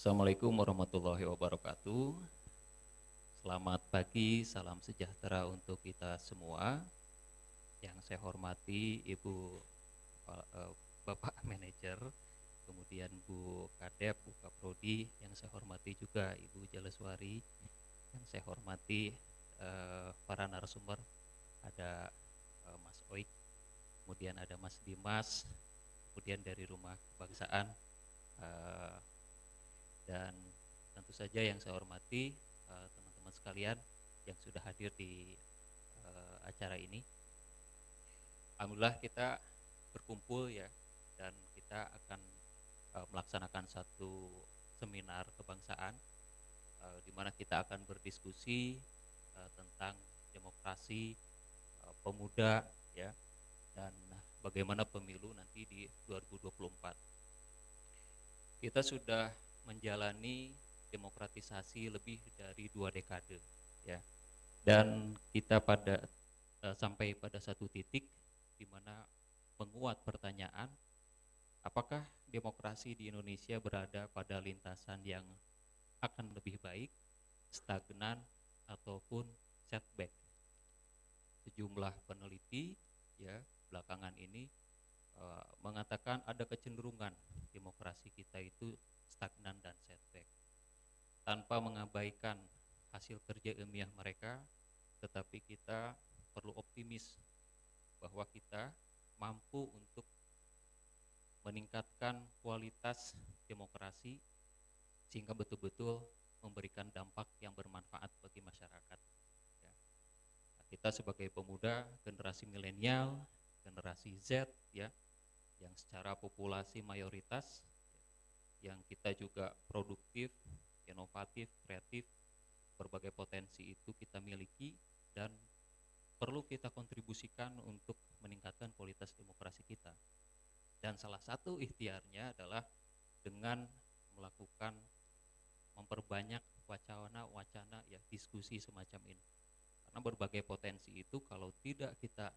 Assalamualaikum warahmatullahi wabarakatuh. Selamat pagi, salam sejahtera untuk kita semua. Yang saya hormati Ibu Bapak Manajer, kemudian Bu Kadep, Bu Kaprodi, yang saya hormati juga Ibu Jaleswari, yang saya hormati para narasumber, ada Mas Oik, kemudian ada Mas Dimas, kemudian dari Rumah Kebangsaan, dan tentu saja yang saya hormati teman-teman sekalian yang sudah hadir di acara ini. Alhamdulillah kita berkumpul ya, dan kita akan melaksanakan satu seminar kebangsaan di mana kita akan berdiskusi tentang demokrasi pemuda ya, dan bagaimana pemilu nanti di 2024. Kita sudah menjalani demokratisasi lebih dari 2 dekade ya, dan kita sampai pada satu titik di mana menguat pertanyaan, apakah demokrasi di Indonesia berada pada lintasan yang akan lebih baik, stagnan, ataupun setback. Sejumlah peneliti ya belakangan ini mengatakan ada kecenderungan demokrasi kita itu stagnan dan setback. Tanpa mengabaikan hasil kerja ilmiah mereka, tetapi kita perlu optimis bahwa kita mampu untuk meningkatkan kualitas demokrasi sehingga betul-betul memberikan dampak yang bermanfaat bagi masyarakat ya. Kita sebagai pemuda generasi milenial, generasi Z ya, yang secara populasi mayoritas, yang kita juga produktif, inovatif, kreatif, berbagai potensi itu kita miliki dan perlu kita kontribusikan untuk meningkatkan kualitas demokrasi kita. Dan salah satu ikhtiarnya adalah dengan melakukan memperbanyak wacana ya, diskusi semacam ini. Karena berbagai potensi itu kalau tidak kita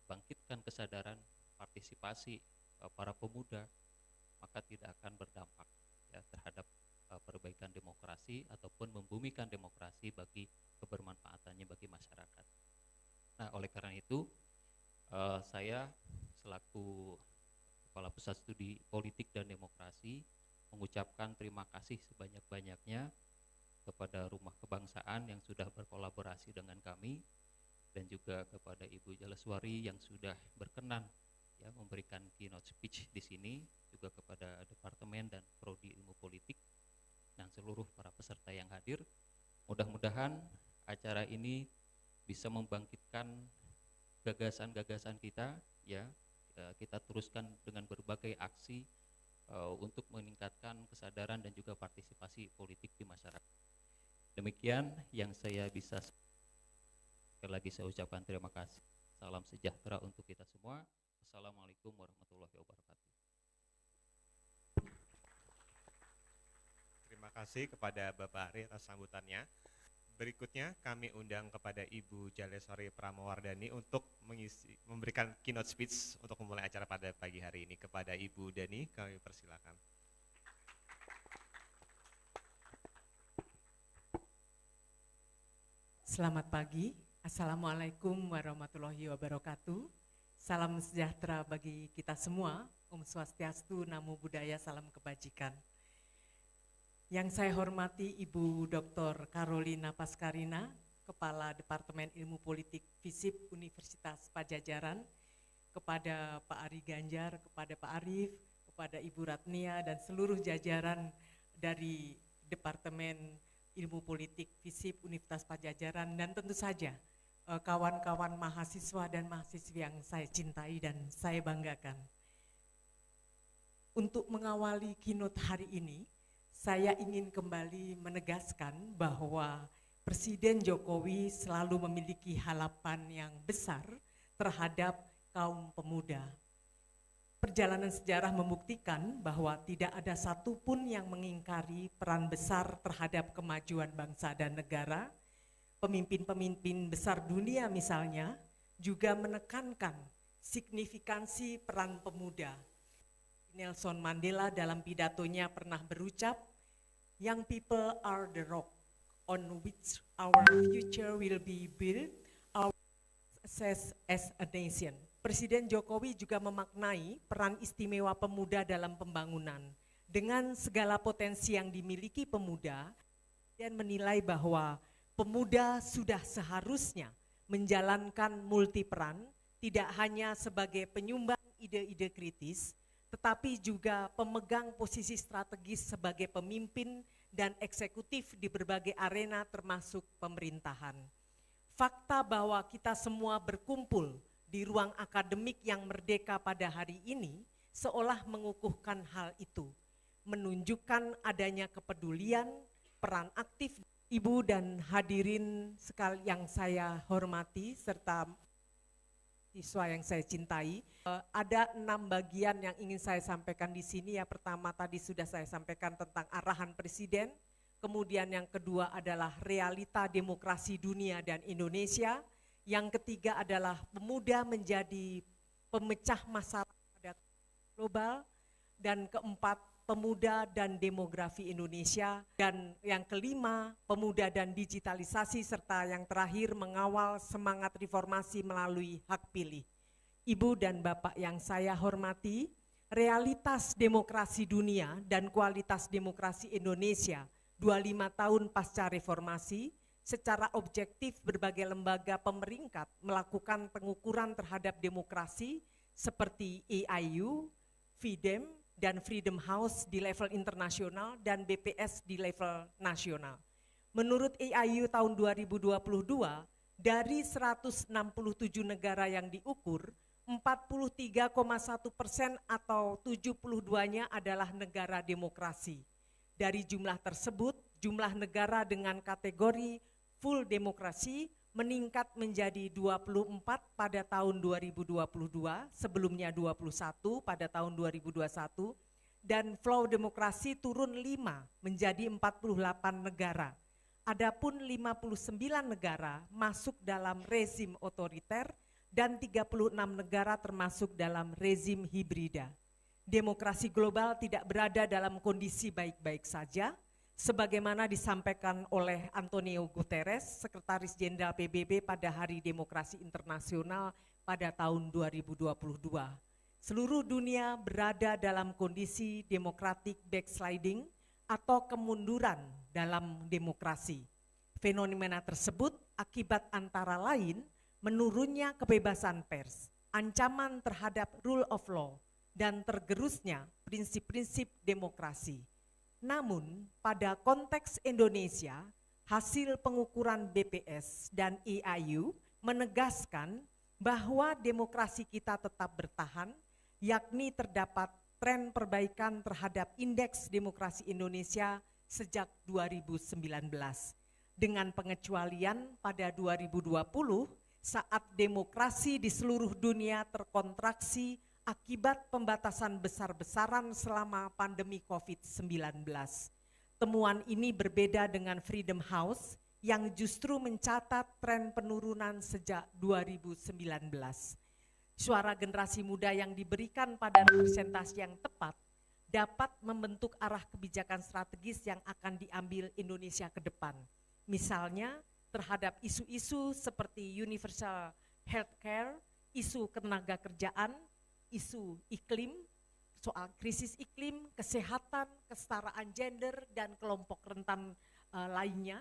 bangkitkan kesadaran partisipasi para pemuda, maka tidak akan berdampak ya terhadap perbaikan demokrasi ataupun membumikan demokrasi bagi kebermanfaatannya bagi masyarakat. Nah, oleh karena itu saya selaku Kepala Pusat Studi Politik dan Demokrasi mengucapkan terima kasih sebanyak-banyaknya kepada Rumah Kebangsaan yang sudah berkolaborasi dengan kami, dan juga kepada Ibu Jaleswari yang sudah berkenan ya memberikan keynote speech di sini, juga kepada Departemen dan Prodi Ilmu Politik dan seluruh para peserta yang hadir. Mudah-mudahan acara ini bisa membangkitkan gagasan-gagasan kita ya, kita teruskan dengan berbagai aksi untuk meningkatkan kesadaran dan juga partisipasi politik di masyarakat. Demikian yang saya bisa. Sekali lagi saya ucapkan terima kasih. Salam sejahtera untuk kita semua. Assalamualaikum warahmatullahi wabarakatuh. Terima kasih kepada Bapak Ari atas sambutannya. Berikutnya kami undang kepada Ibu Jaleswari Pramawardhani untuk memberikan keynote speech untuk memulai acara pada pagi hari ini. Kepada Ibu Dani kami persilakan. Selamat pagi, Assalamualaikum warahmatullahi wabarakatuh. Salam sejahtera bagi kita semua, Om Swastiastu, Namo Buddhaya, salam kebajikan. Yang saya hormati Ibu Dr. Carolina Pascarina, Kepala Departemen Ilmu Politik FISIP Universitas Padjadjaran, kepada Pak Ari Ganjar, kepada Pak Arief, kepada Ibu Ratnia, dan seluruh jajaran dari Departemen Ilmu Politik FISIP Universitas Padjadjaran, dan tentu saja kawan-kawan mahasiswa dan mahasiswi yang saya cintai dan saya banggakan. Untuk mengawali keynote hari ini, saya ingin kembali menegaskan bahwa Presiden Jokowi selalu memiliki harapan yang besar terhadap kaum pemuda. Perjalanan sejarah membuktikan bahwa tidak ada satupun yang mengingkari peran besar terhadap kemajuan bangsa dan negara. Pemimpin-pemimpin besar dunia misalnya juga menekankan signifikansi peran pemuda Nelson Mandela dalam pidatonya pernah berucap, "Young people are the rock on which our future will be built, our success as a nation." Presiden Jokowi juga memaknai peran istimewa pemuda dalam pembangunan. Dengan segala potensi yang dimiliki pemuda, dan menilai bahwa pemuda sudah seharusnya menjalankan multi peran, tidak hanya sebagai penyumbang ide-ide kritis, tetapi juga pemegang posisi strategis sebagai pemimpin dan eksekutif di berbagai arena termasuk pemerintahan. Fakta bahwa kita semua berkumpul di ruang akademik yang merdeka pada hari ini seolah mengukuhkan hal itu, menunjukkan adanya kepedulian, peran aktif. Ibu dan hadirin sekalian yang saya hormati serta siswa yang saya cintai, ada 6 bagian yang ingin saya sampaikan di sini. Ya, pertama tadi sudah saya sampaikan tentang arahan Presiden, kemudian yang kedua adalah realita demokrasi dunia dan Indonesia, yang ketiga adalah pemuda menjadi pemecah masalah pada global, dan keempat pemuda dan demografi Indonesia, dan yang kelima pemuda dan digitalisasi, serta yang terakhir mengawal semangat reformasi melalui hak pilih. Ibu dan Bapak yang saya hormati, realitas demokrasi dunia dan kualitas demokrasi Indonesia 25 tahun pasca reformasi, secara objektif berbagai lembaga pemeringkat melakukan pengukuran terhadap demokrasi seperti EIU, FIDEM, dan Freedom House di level internasional dan BPS di level nasional. Menurut EIU tahun 2022, dari 167 negara yang diukur, 43,1% atau 72-nya adalah negara demokrasi. Dari jumlah tersebut, jumlah negara dengan kategori full demokrasi meningkat menjadi 24 pada tahun 2022, sebelumnya 21 pada tahun 2021, dan flow demokrasi turun 5 menjadi 48 negara. Adapun 59 negara masuk dalam rezim otoriter dan 36 negara termasuk dalam rezim hibrida. Demokrasi global tidak berada dalam kondisi baik-baik saja, sebagaimana disampaikan oleh Antonio Guterres, Sekretaris Jenderal PBB pada Hari Demokrasi Internasional pada tahun 2022. Seluruh dunia berada dalam kondisi democratic backsliding atau kemunduran dalam demokrasi. Fenomena tersebut akibat antara lain menurunnya kebebasan pers, ancaman terhadap rule of law, dan tergerusnya prinsip-prinsip demokrasi. Namun, pada konteks Indonesia, hasil pengukuran BPS dan EIU menegaskan bahwa demokrasi kita tetap bertahan, yakni terdapat tren perbaikan terhadap indeks demokrasi Indonesia sejak 2019. Dengan pengecualian pada 2020 saat demokrasi di seluruh dunia terkontraksi akibat pembatasan besar-besaran selama pandemi COVID-19. Temuan ini berbeda dengan Freedom House yang justru mencatat tren penurunan sejak 2019. Suara generasi muda yang diberikan pada representasi yang tepat dapat membentuk arah kebijakan strategis yang akan diambil Indonesia ke depan. Misalnya terhadap isu-isu seperti universal healthcare, isu ketenaga kerjaan, isu iklim, soal krisis iklim, kesehatan, kesetaraan gender, dan kelompok rentan lainnya.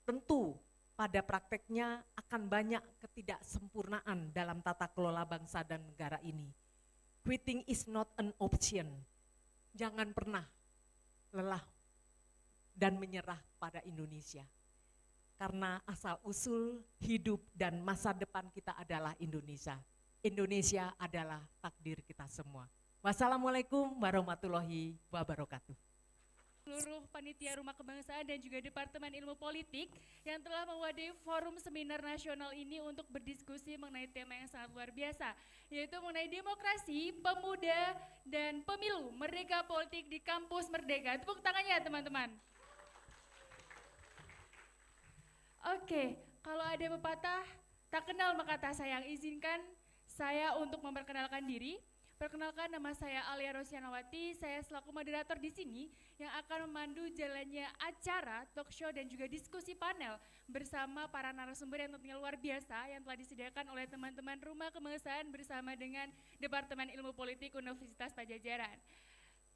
Tentu pada prakteknya akan banyak ketidaksempurnaan dalam tata kelola bangsa dan negara ini. Quitting is not an option. Jangan pernah lelah dan menyerah pada Indonesia. Karena asal-usul hidup dan masa depan kita adalah Indonesia. Indonesia adalah takdir kita semua. Wassalamualaikum warahmatullahi wabarakatuh. Seluruh panitia Rumah Kebangsaan dan juga Departemen Ilmu Politik yang telah mewadahi forum seminar nasional ini untuk berdiskusi mengenai tema yang sangat luar biasa, yaitu mengenai demokrasi, pemuda, dan pemilu merdeka politik di kampus merdeka. Tepuk tangannya teman-teman. Oke, kalau ada pepatah, tak kenal maka tak sayang, izinkan saya untuk memperkenalkan diri. Perkenalkan, nama saya Alia Rosyanawati, saya selaku moderator di sini yang akan memandu jalannya acara, talk show dan juga diskusi panel bersama para narasumber yang tentunya luar biasa yang telah disediakan oleh teman-teman Rumah Kebangsaan bersama dengan Departemen Ilmu Politik Universitas Padjadjaran.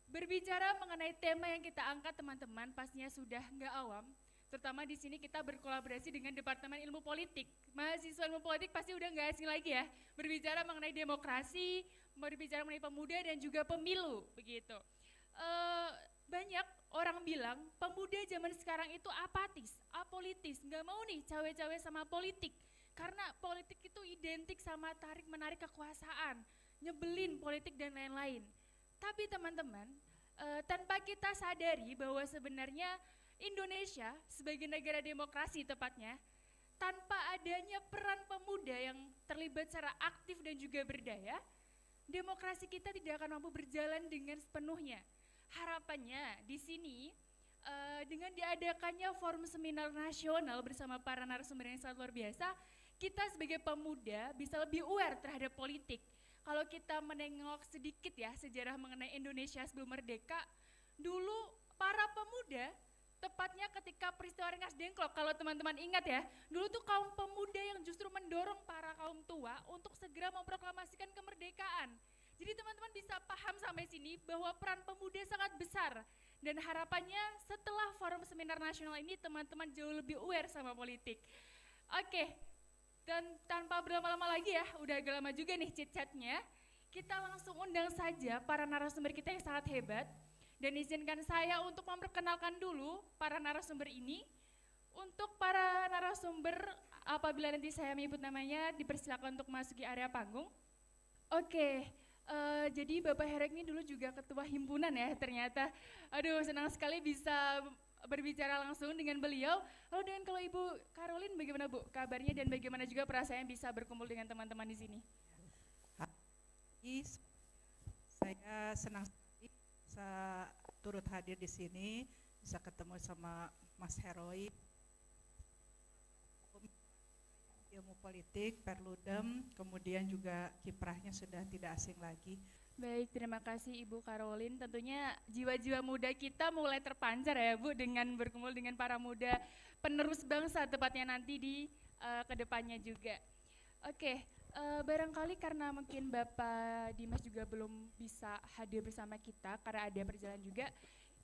Berbicara mengenai tema yang kita angkat teman-teman pastinya sudah nggak awam, terutama di sini kita berkolaborasi dengan Departemen Ilmu Politik. Mahasiswa Ilmu Politik pasti udah nggak asing lagi ya, berbicara mengenai demokrasi, berbicara mengenai pemuda dan juga pemilu, begitu. Banyak orang bilang pemuda zaman sekarang itu apatis, apolitis, nggak mau nih cawe-cawe sama politik, karena politik itu identik sama tarik-menarik kekuasaan, nyebelin politik dan lain-lain. Tapi teman-teman, tanpa kita sadari bahwa sebenarnya Indonesia sebagai negara demokrasi tepatnya, tanpa adanya peran pemuda yang terlibat secara aktif dan juga berdaya, demokrasi kita tidak akan mampu berjalan dengan sepenuhnya. Harapannya di sini dengan diadakannya forum seminar nasional bersama para narasumber yang sangat luar biasa, kita sebagai pemuda bisa lebih aware terhadap politik. Kalau kita menengok sedikit ya sejarah mengenai Indonesia sebelum merdeka, dulu para pemuda, tepatnya ketika peristiwa Rengas Dengklok, kalau teman-teman ingat ya, dulu tuh kaum pemuda yang justru mendorong para kaum tua untuk segera memproklamasikan kemerdekaan. Jadi teman-teman bisa paham sampai sini bahwa peran pemuda sangat besar. Dan harapannya setelah forum seminar nasional ini teman-teman jauh lebih aware sama politik. Oke, dan tanpa berlama-lama lagi ya, udah agak lama juga nih chit-chatnya, kita langsung undang saja para narasumber kita yang sangat hebat. Dan izinkan saya untuk memperkenalkan dulu para narasumber ini. Untuk para narasumber, apabila nanti saya menyebut namanya, dipersilakan untuk masuki area panggung. Oke, jadi Bapak Herek ini dulu juga ketua himpunan ya ternyata. Aduh, senang sekali bisa berbicara langsung dengan beliau. Lalu dengan kalau Ibu Caroline, bagaimana Bu kabarnya dan bagaimana juga perasaan bisa berkumpul dengan teman-teman di sini? Saya senang sekali bisa turut hadir di sini, bisa ketemu sama Mas Heroi, ilmu politik, Perludem, kemudian juga kiprahnya sudah tidak asing lagi. Baik, terima kasih Ibu Caroline. Tentunya jiwa-jiwa muda kita mulai terpancar ya Bu dengan berkumpul dengan para muda penerus bangsa tepatnya nanti di kedepannya juga. Oke, barangkali karena mungkin Bapak Dimas juga belum bisa hadir bersama kita karena ada perjalanan juga,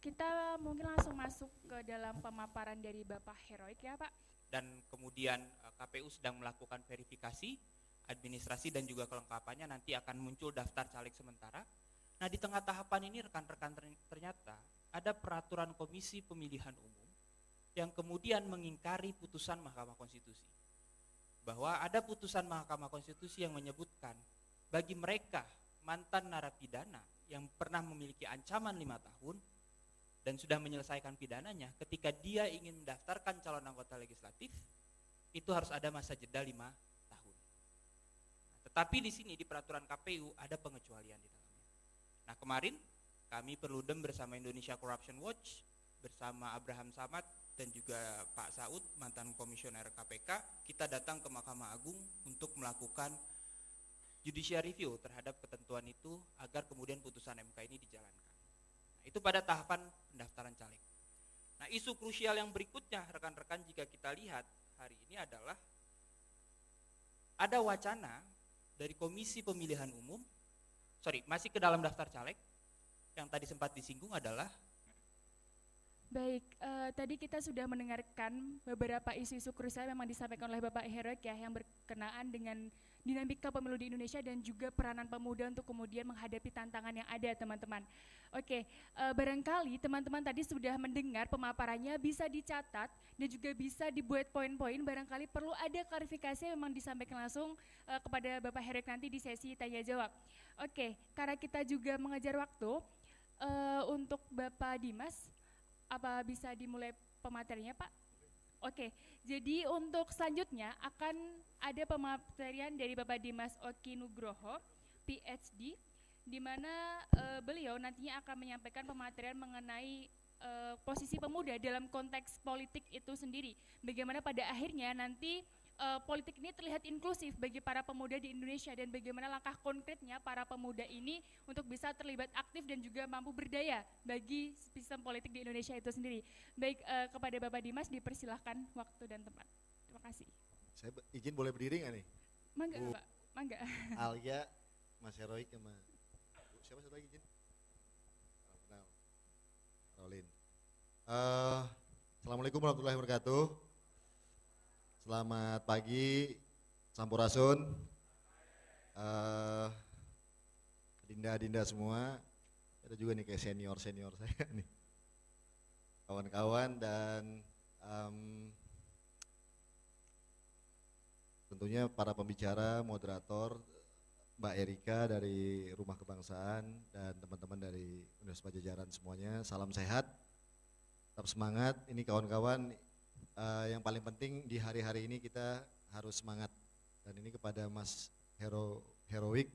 kita mungkin langsung masuk ke dalam pemaparan dari Bapak Heroik ya Pak. Dan kemudian KPU sedang melakukan verifikasi, administrasi dan juga kelengkapannya, nanti akan muncul daftar caleg sementara. Nah di tengah tahapan ini rekan-rekan ternyata ada peraturan Komisi Pemilihan Umum yang kemudian mengingkari putusan Mahkamah Konstitusi. Bahwa ada putusan Mahkamah Konstitusi yang menyebutkan bagi mereka mantan narapidana yang pernah memiliki ancaman 5 tahun dan sudah menyelesaikan pidananya, ketika dia ingin mendaftarkan calon anggota legislatif, itu harus ada masa jeda 5 tahun. Nah, tetapi di sini di peraturan KPU ada pengecualian di dalamnya. Nah kemarin kami Perludem bersama Indonesia Corruption Watch, bersama Abraham Samad dan juga Pak Saud, mantan komisioner KPK, kita datang ke Mahkamah Agung untuk melakukan judicial review terhadap ketentuan itu agar kemudian putusan MK ini dijalankan. Nah, itu pada tahapan pendaftaran caleg. Nah, isu krusial yang berikutnya rekan-rekan jika kita lihat hari ini adalah ada wacana dari Komisi Pemilihan Umum, masih ke dalam daftar caleg, yang tadi sempat disinggung adalah Baik, tadi kita sudah mendengarkan beberapa isu-isu krusial memang disampaikan oleh Bapak Heroik ya, yang berkenaan dengan dinamika pemilu di Indonesia dan juga peranan pemuda untuk kemudian menghadapi tantangan yang ada teman-teman. Oke, barangkali teman-teman tadi sudah mendengar pemaparannya, bisa dicatat dan juga bisa dibuat poin-poin, barangkali perlu ada klarifikasi yang memang disampaikan langsung kepada Bapak Heroik nanti di sesi tanya jawab. Oke, karena kita juga mengejar waktu, untuk Bapak Dimas, apa bisa dimulai pemateriannya Pak? Oke, jadi untuk selanjutnya akan ada pematerian dari Bapak Dimas Oki Nugroho, PhD, di mana beliau nantinya akan menyampaikan pematerian mengenai posisi pemuda dalam konteks politik itu sendiri. Bagaimana pada akhirnya nanti politik ini terlihat inklusif bagi para pemuda di Indonesia dan bagaimana langkah konkretnya para pemuda ini untuk bisa terlibat aktif dan juga mampu berdaya bagi sistem politik di Indonesia itu sendiri. Baik, kepada Bapak Dimas dipersilahkan waktu dan tempat. Terima kasih. Saya izin boleh berdiri nggak nih? Mangga, Bu Pak. Mangga. Alia, Mas Heroik sama siapa satu lagi izin? Rolin. Assalamualaikum warahmatullahi wabarakatuh. Selamat pagi, Sampurasun. Dinda-dinda semua. Ada juga nih kayak senior-senior saya nih. Kawan-kawan dan tentunya para pembicara, moderator, Mbak Erika dari Rumah Kebangsaan dan teman-teman dari Universitas Pajajaran semuanya, salam sehat, tetap semangat. Ini kawan-kawan, yang paling penting di hari-hari ini kita harus semangat. Dan ini kepada Mas Heroik,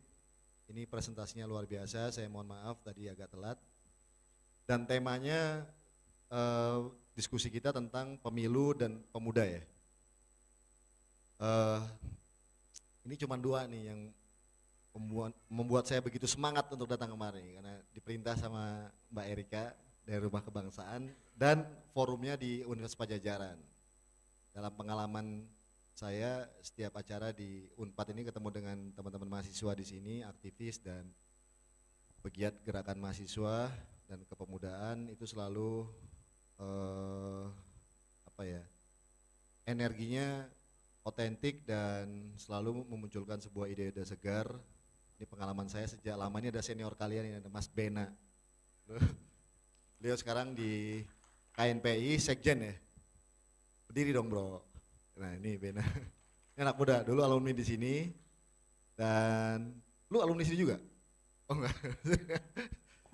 ini presentasinya luar biasa, saya mohon maaf tadi agak telat. Dan temanya diskusi kita tentang pemilu dan pemuda ya. Ini cuma dua nih yang membuat saya begitu semangat untuk datang kemari, karena diperintah sama Mbak Erika dari Rumah Kebangsaan dan forumnya di Universitas Pajajaran. Dalam pengalaman saya setiap acara di Unpad ini ketemu dengan teman-teman mahasiswa di sini, aktivis dan pegiat gerakan mahasiswa dan kepemudaan, itu selalu energinya otentik dan selalu memunculkan sebuah ide-ide segar. Ini pengalaman saya sejak lama. Ini ada senior kalian, ini ada Mas Bena. Beliau sekarang di KNPI Sekjen ya. Berdiri dong bro. Nah ini Bena. Ini anak muda, dulu alumni di sini. Dan lu alumni sini juga? Oh enggak.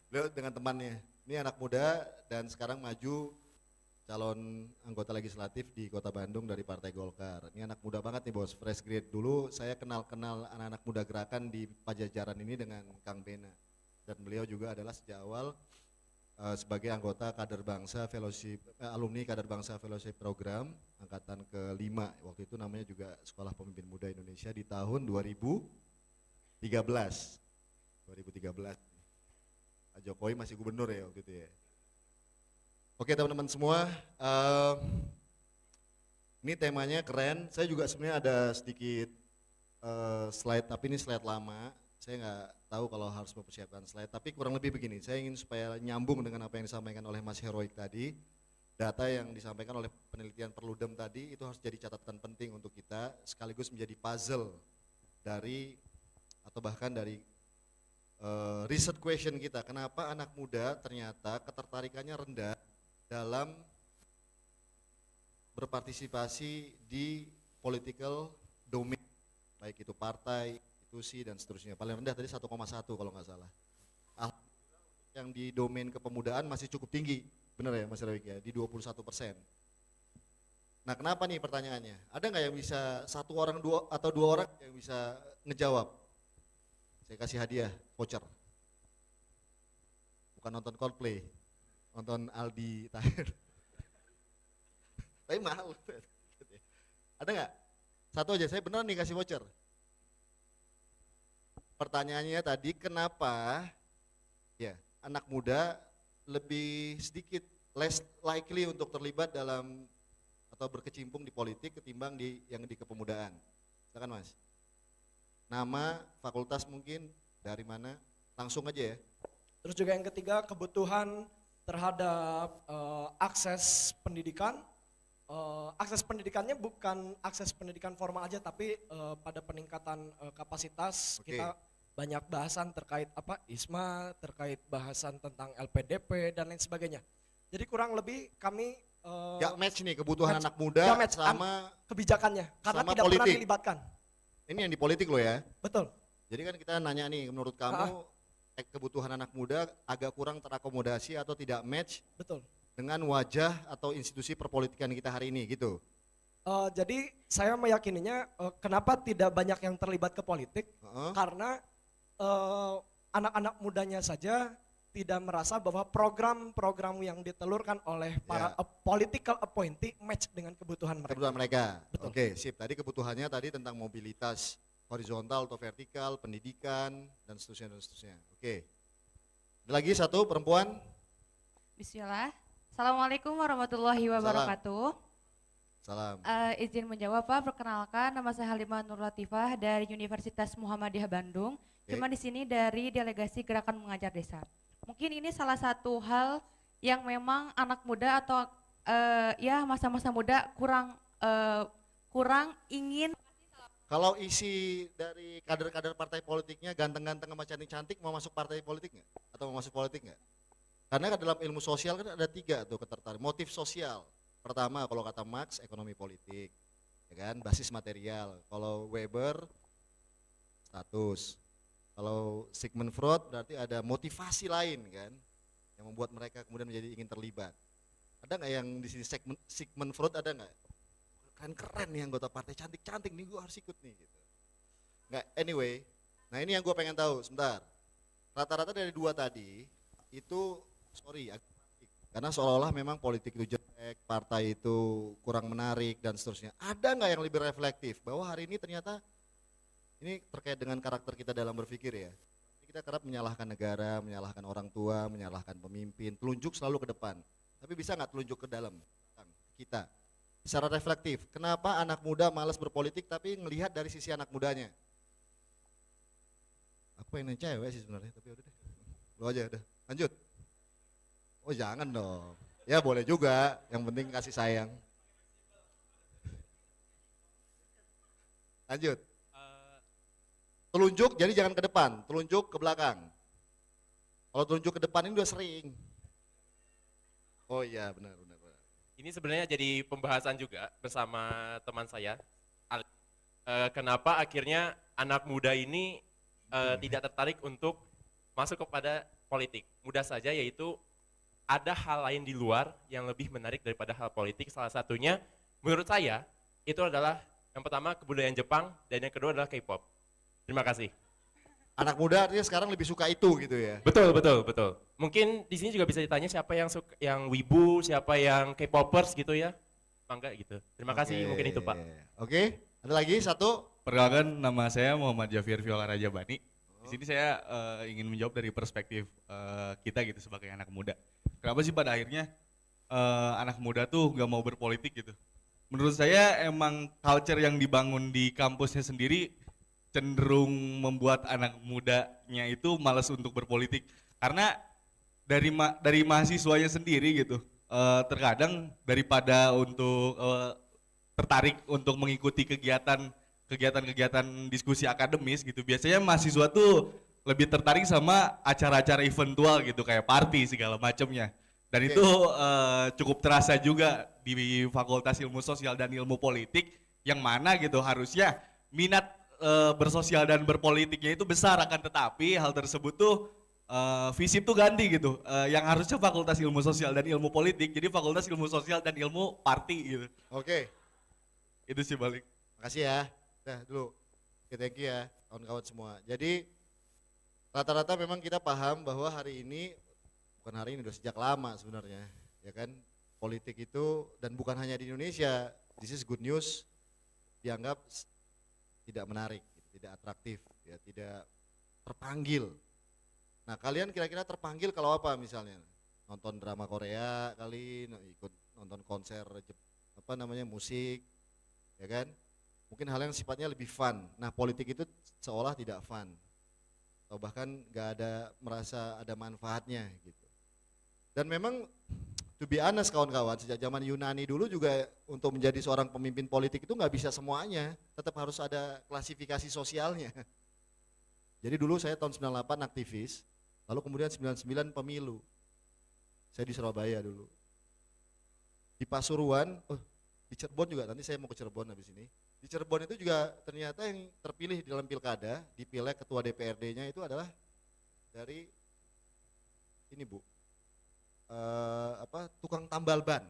Beliau dengan temannya. Ini anak muda dan sekarang maju calon anggota legislatif di Kota Bandung dari Partai Golkar. Ini anak muda banget nih bos, fresh grade. Dulu saya kenal anak-anak muda gerakan di Pajajaran ini dengan Kang Bena. Dan beliau juga adalah sejak awal sebagai anggota Kader Bangsa Fellowship, alumni Kader Bangsa Fellowship Program angkatan ke-5. Waktu itu namanya juga Sekolah Pemimpin Muda Indonesia di tahun 2013. Pak Jokowi masih gubernur ya waktu itu ya. Oke teman-teman semua, ini temanya keren. Saya juga sebenarnya ada sedikit slide, tapi ini slide lama. Saya nggak tahu kalau harus mempersiapkan slide, tapi kurang lebih begini. Saya ingin supaya nyambung dengan apa yang disampaikan oleh Mas Heroik tadi. Data yang disampaikan oleh penelitian Perludem tadi itu harus jadi catatan penting untuk kita, sekaligus menjadi puzzle dari atau bahkan dari riset question kita. Kenapa anak muda ternyata ketertarikannya rendah dalam berpartisipasi di political domain, baik itu partai, institusi dan seterusnya. Paling rendah tadi 1,1 kalau nggak salah. Yang di domain kepemudaan masih cukup tinggi, benar ya Mas Rawik ya, di 21%. Nah kenapa nih pertanyaannya? Ada nggak yang bisa satu orang atau dua orang yang bisa ngejawab? Saya kasih hadiah voucher. Bukan nonton Coldplay, nonton Aldi Tahir. Tapi mahal. Ada nggak? Satu aja, saya beneran nih kasih voucher. Pertanyaannya tadi, kenapa ya anak muda lebih sedikit less likely untuk terlibat dalam atau berkecimpung di politik ketimbang yang di kepemudaan? Silakan Mas. Nama, fakultas mungkin, dari mana? Langsung aja ya. Terus juga yang ketiga, kebutuhan terhadap akses pendidikan. Akses pendidikannya bukan akses pendidikan formal aja, tapi pada peningkatan kapasitas. Oke. Kita banyak bahasan terkait ISMA, terkait bahasan tentang LPDP dan lain sebagainya. Jadi kurang lebih kami Gak match nih kebutuhan match. anak muda Gak match sama kebijakannya karena sama tidak pernah politik. dilibatkan. ini yang di politik loh ya. Betul. Jadi kan kita nanya nih, menurut kamu kebutuhan anak muda agak kurang terakomodasi atau tidak match Betul. dengan wajah atau institusi perpolitikan kita hari ini gitu. Jadi saya meyakininya kenapa tidak banyak yang terlibat ke politik, Heeh. karena anak-anak mudanya saja tidak merasa bahwa program-program yang ditelurkan oleh para political appointee match dengan kebutuhan mereka. Kebutuhan mereka. Betul. Oke, sip. Tadi kebutuhannya tadi tentang mobilitas horizontal atau vertikal, pendidikan dan seterusnya dan seterusnya. Oke. Ada lagi satu perempuan. Bismillah. Assalamualaikum warahmatullahi wabarakatuh. Salam. Izin menjawab Pak, perkenalkan nama saya Halimah Nur Latifah dari Universitas Muhammadiyah Bandung. Cuma di sini dari delegasi Gerakan Mengajar Desa. Mungkin ini salah satu hal yang memang anak muda atau ya masa-masa muda kurang ingin. Kalau isi dari kader-kader partai politiknya ganteng-ganteng sama cantik-cantik, mau masuk partai politik nggak? Atau mau masuk politik nggak? Karena dalam ilmu sosial kan ada 3 tuh ketertarikan. Motif sosial. Pertama kalau kata Marx ekonomi politik, ya kan? Basis material. Kalau Weber status. Kalau Sigmund Freud berarti ada motivasi lain kan, yang membuat mereka kemudian menjadi ingin terlibat. Ada nggak yang di sini Sigmund Freud ada nggak? Keren nih anggota partai cantik-cantik nih, gue harus ikut nih gitu. Nggak, anyway. Nah ini yang gue pengen tahu sebentar. Rata-rata dari 2 tadi itu karena seolah-olah memang politik itu jelek, partai itu kurang menarik dan seterusnya. Ada nggak yang lebih reflektif bahwa hari ini ternyata ini terkait dengan karakter kita dalam berpikir ya. Kita kerap menyalahkan negara, menyalahkan orang tua, menyalahkan pemimpin, telunjuk selalu ke depan. Tapi bisa nggak telunjuk ke dalam kita? Secara reflektif, kenapa anak muda malas berpolitik tapi ngelihat dari sisi anak mudanya? Aku pengen cewek sih sebenarnya, tapi udah deh. Lu aja udah, lanjut. Oh jangan dong. Ya boleh juga, yang penting kasih sayang. Lanjut. Telunjuk jadi jangan ke depan, telunjuk ke belakang. Kalau telunjuk ke depan ini udah sering. Oh iya benar. Ini sebenarnya jadi pembahasan juga bersama teman saya. Kenapa akhirnya anak muda ini tidak tertarik untuk masuk kepada politik? Mudah saja, yaitu ada hal lain di luar yang lebih menarik daripada hal politik. Salah satunya menurut saya itu adalah yang pertama kebudayaan Jepang dan yang kedua adalah K-pop. Terima kasih. Anak muda artinya sekarang lebih suka itu gitu ya? Betul. Mungkin di sini juga bisa ditanya siapa yang suka, yang wibu, siapa yang K-popers gitu ya. Mangga gitu. Terima kasih, mungkin itu Pak. Oke, ada lagi satu. Perkenalkan, nama saya Muhammad Jafir Viola Raja Bani. Di sini saya ingin menjawab dari perspektif kita gitu sebagai anak muda. Kenapa sih pada akhirnya anak muda tuh gak mau berpolitik gitu? Menurut saya emang culture yang dibangun di kampusnya sendiri cenderung membuat anak mudanya itu malas untuk berpolitik. Karena dari mahasiswanya sendiri gitu, terkadang daripada untuk tertarik untuk mengikuti kegiatan diskusi akademis gitu, biasanya mahasiswa tuh lebih tertarik sama acara-acara eventual gitu, kayak party segala macamnya. Dan itu cukup terasa juga di Fakultas Ilmu Sosial dan Ilmu Politik, yang mana gitu harusnya minat bersosial dan berpolitiknya itu besar, akan tetapi hal tersebut tuh FISIP tuh ganti gitu, yang harusnya Fakultas Ilmu Sosial dan Ilmu Politik jadi Fakultas Ilmu Sosial dan Ilmu Parti gitu. Oke. Itu sih balik. Makasih ya. Dah dulu. Oke, thank you ya kawan-kawan semua. Jadi rata-rata memang kita paham bahwa hari ini, bukan hari ini, udah sejak lama sebenarnya, ya kan, politik itu, dan bukan hanya di Indonesia, this is good news, dianggap tidak menarik, tidak atraktif, ya, tidak terpanggil. Nah kalian kira-kira terpanggil kalau apa misalnya? Nonton drama Korea kali, ikut nonton konser musik, ya kan? Mungkin hal yang sifatnya lebih fun. Nah politik itu seolah tidak fun, atau bahkan gak ada merasa ada manfaatnya gitu. Dan memang to be honest kawan-kawan, sejak zaman Yunani dulu juga untuk menjadi seorang pemimpin politik itu nggak bisa semuanya, tetap harus ada klasifikasi sosialnya. Jadi dulu saya tahun 98 aktivis, lalu kemudian 99 pemilu. Saya di Surabaya dulu. Di Pasuruan, di Cirebon juga, nanti saya mau ke Cirebon habis ini. Di Cirebon itu juga ternyata yang terpilih di dalam pilkada, di pileg ketua DPRD-nya itu adalah dari ini Bu, tukang tambal ban,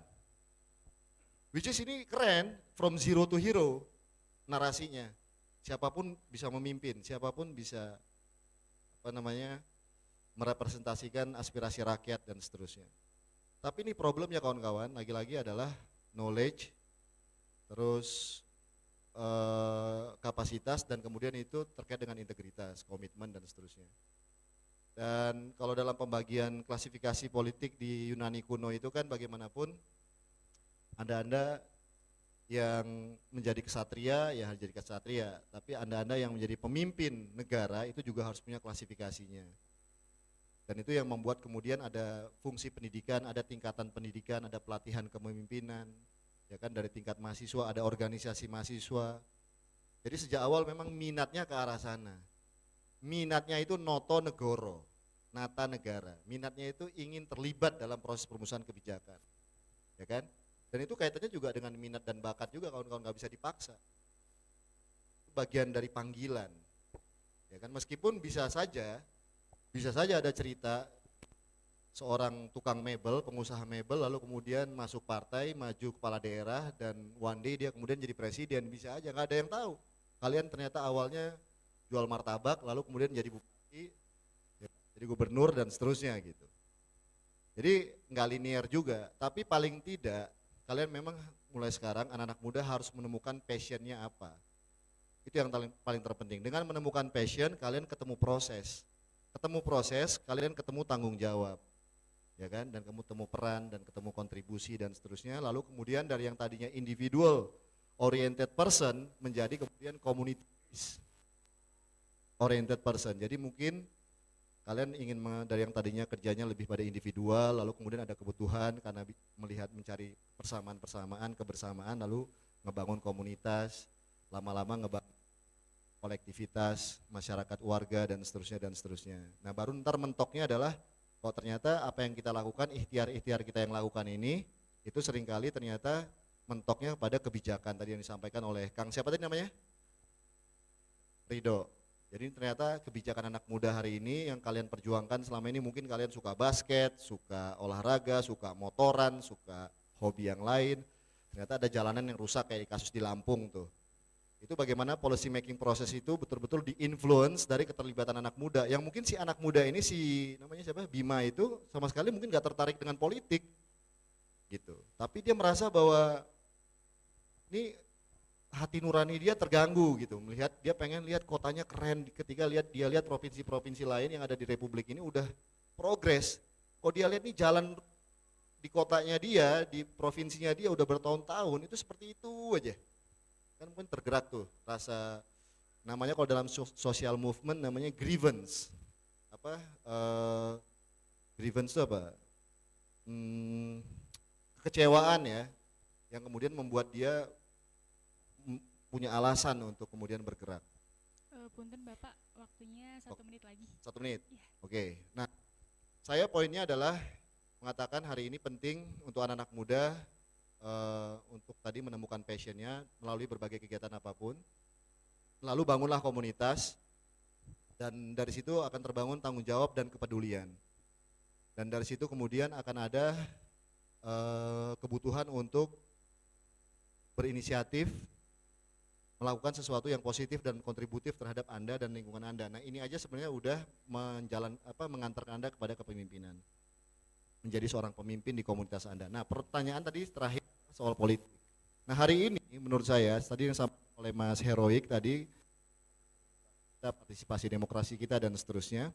which is ini keren, from zero to hero narasinya. Siapapun bisa memimpin, siapapun bisa merepresentasikan aspirasi rakyat dan seterusnya. Tapi ini problemnya kawan-kawan, lagi-lagi adalah knowledge, terus kapasitas, dan kemudian itu terkait dengan integritas, komitmen dan seterusnya. Dan kalau dalam pembagian klasifikasi politik di Yunani kuno itu kan bagaimanapun Anda-anda yang menjadi kesatria ya harus jadi kesatria, tapi Anda-anda yang menjadi pemimpin negara itu juga harus punya klasifikasinya. Dan itu yang membuat kemudian ada fungsi pendidikan, ada tingkatan pendidikan, ada pelatihan kepemimpinan, ya kan, dari tingkat mahasiswa, ada organisasi mahasiswa. Jadi sejak awal memang minatnya ke arah sana. Minatnya itu noto negoro, nata negara. Minatnya itu ingin terlibat dalam proses perumusan kebijakan, ya kan? Dan itu kaitannya juga dengan minat dan bakat juga, kawan-kawan, nggak bisa dipaksa. Itu bagian dari panggilan, ya kan? Meskipun bisa saja ada cerita seorang tukang mebel, pengusaha mebel, lalu kemudian masuk partai, maju kepala daerah, dan one day dia kemudian jadi presiden, bisa aja, nggak ada yang tahu. Kalian ternyata awalnya jual martabak, lalu kemudian jadi bupati, jadi gubernur dan seterusnya gitu. Jadi nggak linear juga, tapi paling tidak kalian memang mulai sekarang anak-anak muda harus menemukan passionnya apa. Itu yang paling terpenting. Dengan menemukan passion, kalian ketemu proses. Ketemu proses, kalian ketemu tanggung jawab, ya kan, dan ketemu peran, dan ketemu kontribusi dan seterusnya. Lalu kemudian dari yang tadinya individual oriented person menjadi kemudian community oriented person. Jadi mungkin kalian ingin dari yang tadinya kerjanya lebih pada individual, lalu kemudian ada kebutuhan karena melihat mencari persamaan-persamaan, kebersamaan, lalu ngebangun komunitas, lama-lama ngebangun kolektivitas, masyarakat warga dan seterusnya dan seterusnya. Nah baru ntar mentoknya adalah kalau ternyata apa yang kita lakukan, ikhtiar-ikhtiar kita yang lakukan ini, itu seringkali ternyata mentoknya pada kebijakan tadi yang disampaikan oleh Kang siapa tadi namanya? Ridho. Jadi ternyata kebijakan anak muda hari ini yang kalian perjuangkan selama ini, mungkin kalian suka basket, suka olahraga, suka motoran, suka hobi yang lain, ternyata ada jalanan yang rusak kayak kasus di Lampung tuh. Itu bagaimana policy making proses itu betul-betul di-influence dari keterlibatan anak muda, yang mungkin si anak muda ini, si namanya siapa, Bima itu sama sekali mungkin gak tertarik dengan politik gitu, tapi dia merasa bahwa ini hati nurani dia terganggu gitu, melihat dia pengen lihat kotanya keren ketika dia lihat provinsi-provinsi lain yang ada di Republik ini udah progres. Kok dia lihat nih jalan di kotanya dia, di provinsinya dia udah bertahun-tahun itu seperti itu aja, kan mungkin tergerak tuh rasa, namanya kalau dalam social movement namanya grievance. Apa grievance itu apa? Kekecewaan ya, yang kemudian membuat dia punya alasan untuk kemudian bergerak. Punten Bapak, waktunya 1 menit lagi. 1 menit? Ya. Oke, nah saya poinnya adalah mengatakan hari ini penting untuk anak-anak muda untuk tadi menemukan passionnya melalui berbagai kegiatan apapun, lalu bangunlah komunitas, dan dari situ akan terbangun tanggung jawab dan kepedulian, dan dari situ kemudian akan ada kebutuhan untuk berinisiatif, melakukan sesuatu yang positif dan kontributif terhadap Anda dan lingkungan Anda. Nah ini aja sebenarnya udah mengantarkan Anda kepada kepemimpinan, menjadi seorang pemimpin di komunitas Anda. Nah pertanyaan tadi terakhir soal politik. Nah hari ini menurut saya, tadi yang disampaikan oleh Mas Heroik tadi, kita partisipasi demokrasi kita dan seterusnya.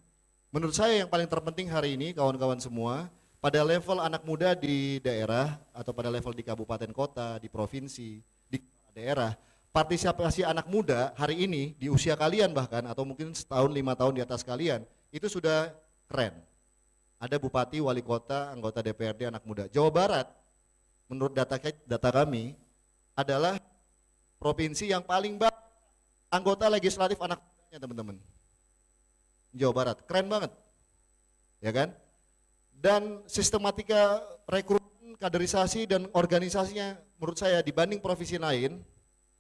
Menurut saya yang paling terpenting hari ini kawan-kawan semua, pada level anak muda di daerah atau pada level di kabupaten kota, di provinsi, di daerah, partisipasi anak muda hari ini di usia kalian bahkan atau mungkin setahun 5 tahun di atas kalian itu sudah keren. Ada bupati, wali kota, anggota DPRD anak muda. Jawa Barat menurut data kami adalah provinsi yang paling banyak anggota legislatif anak mudanya, teman-teman. Jawa Barat, keren banget. Ya kan? Dan sistematika rekrutmen, kaderisasi dan organisasinya menurut saya dibanding provinsi lain,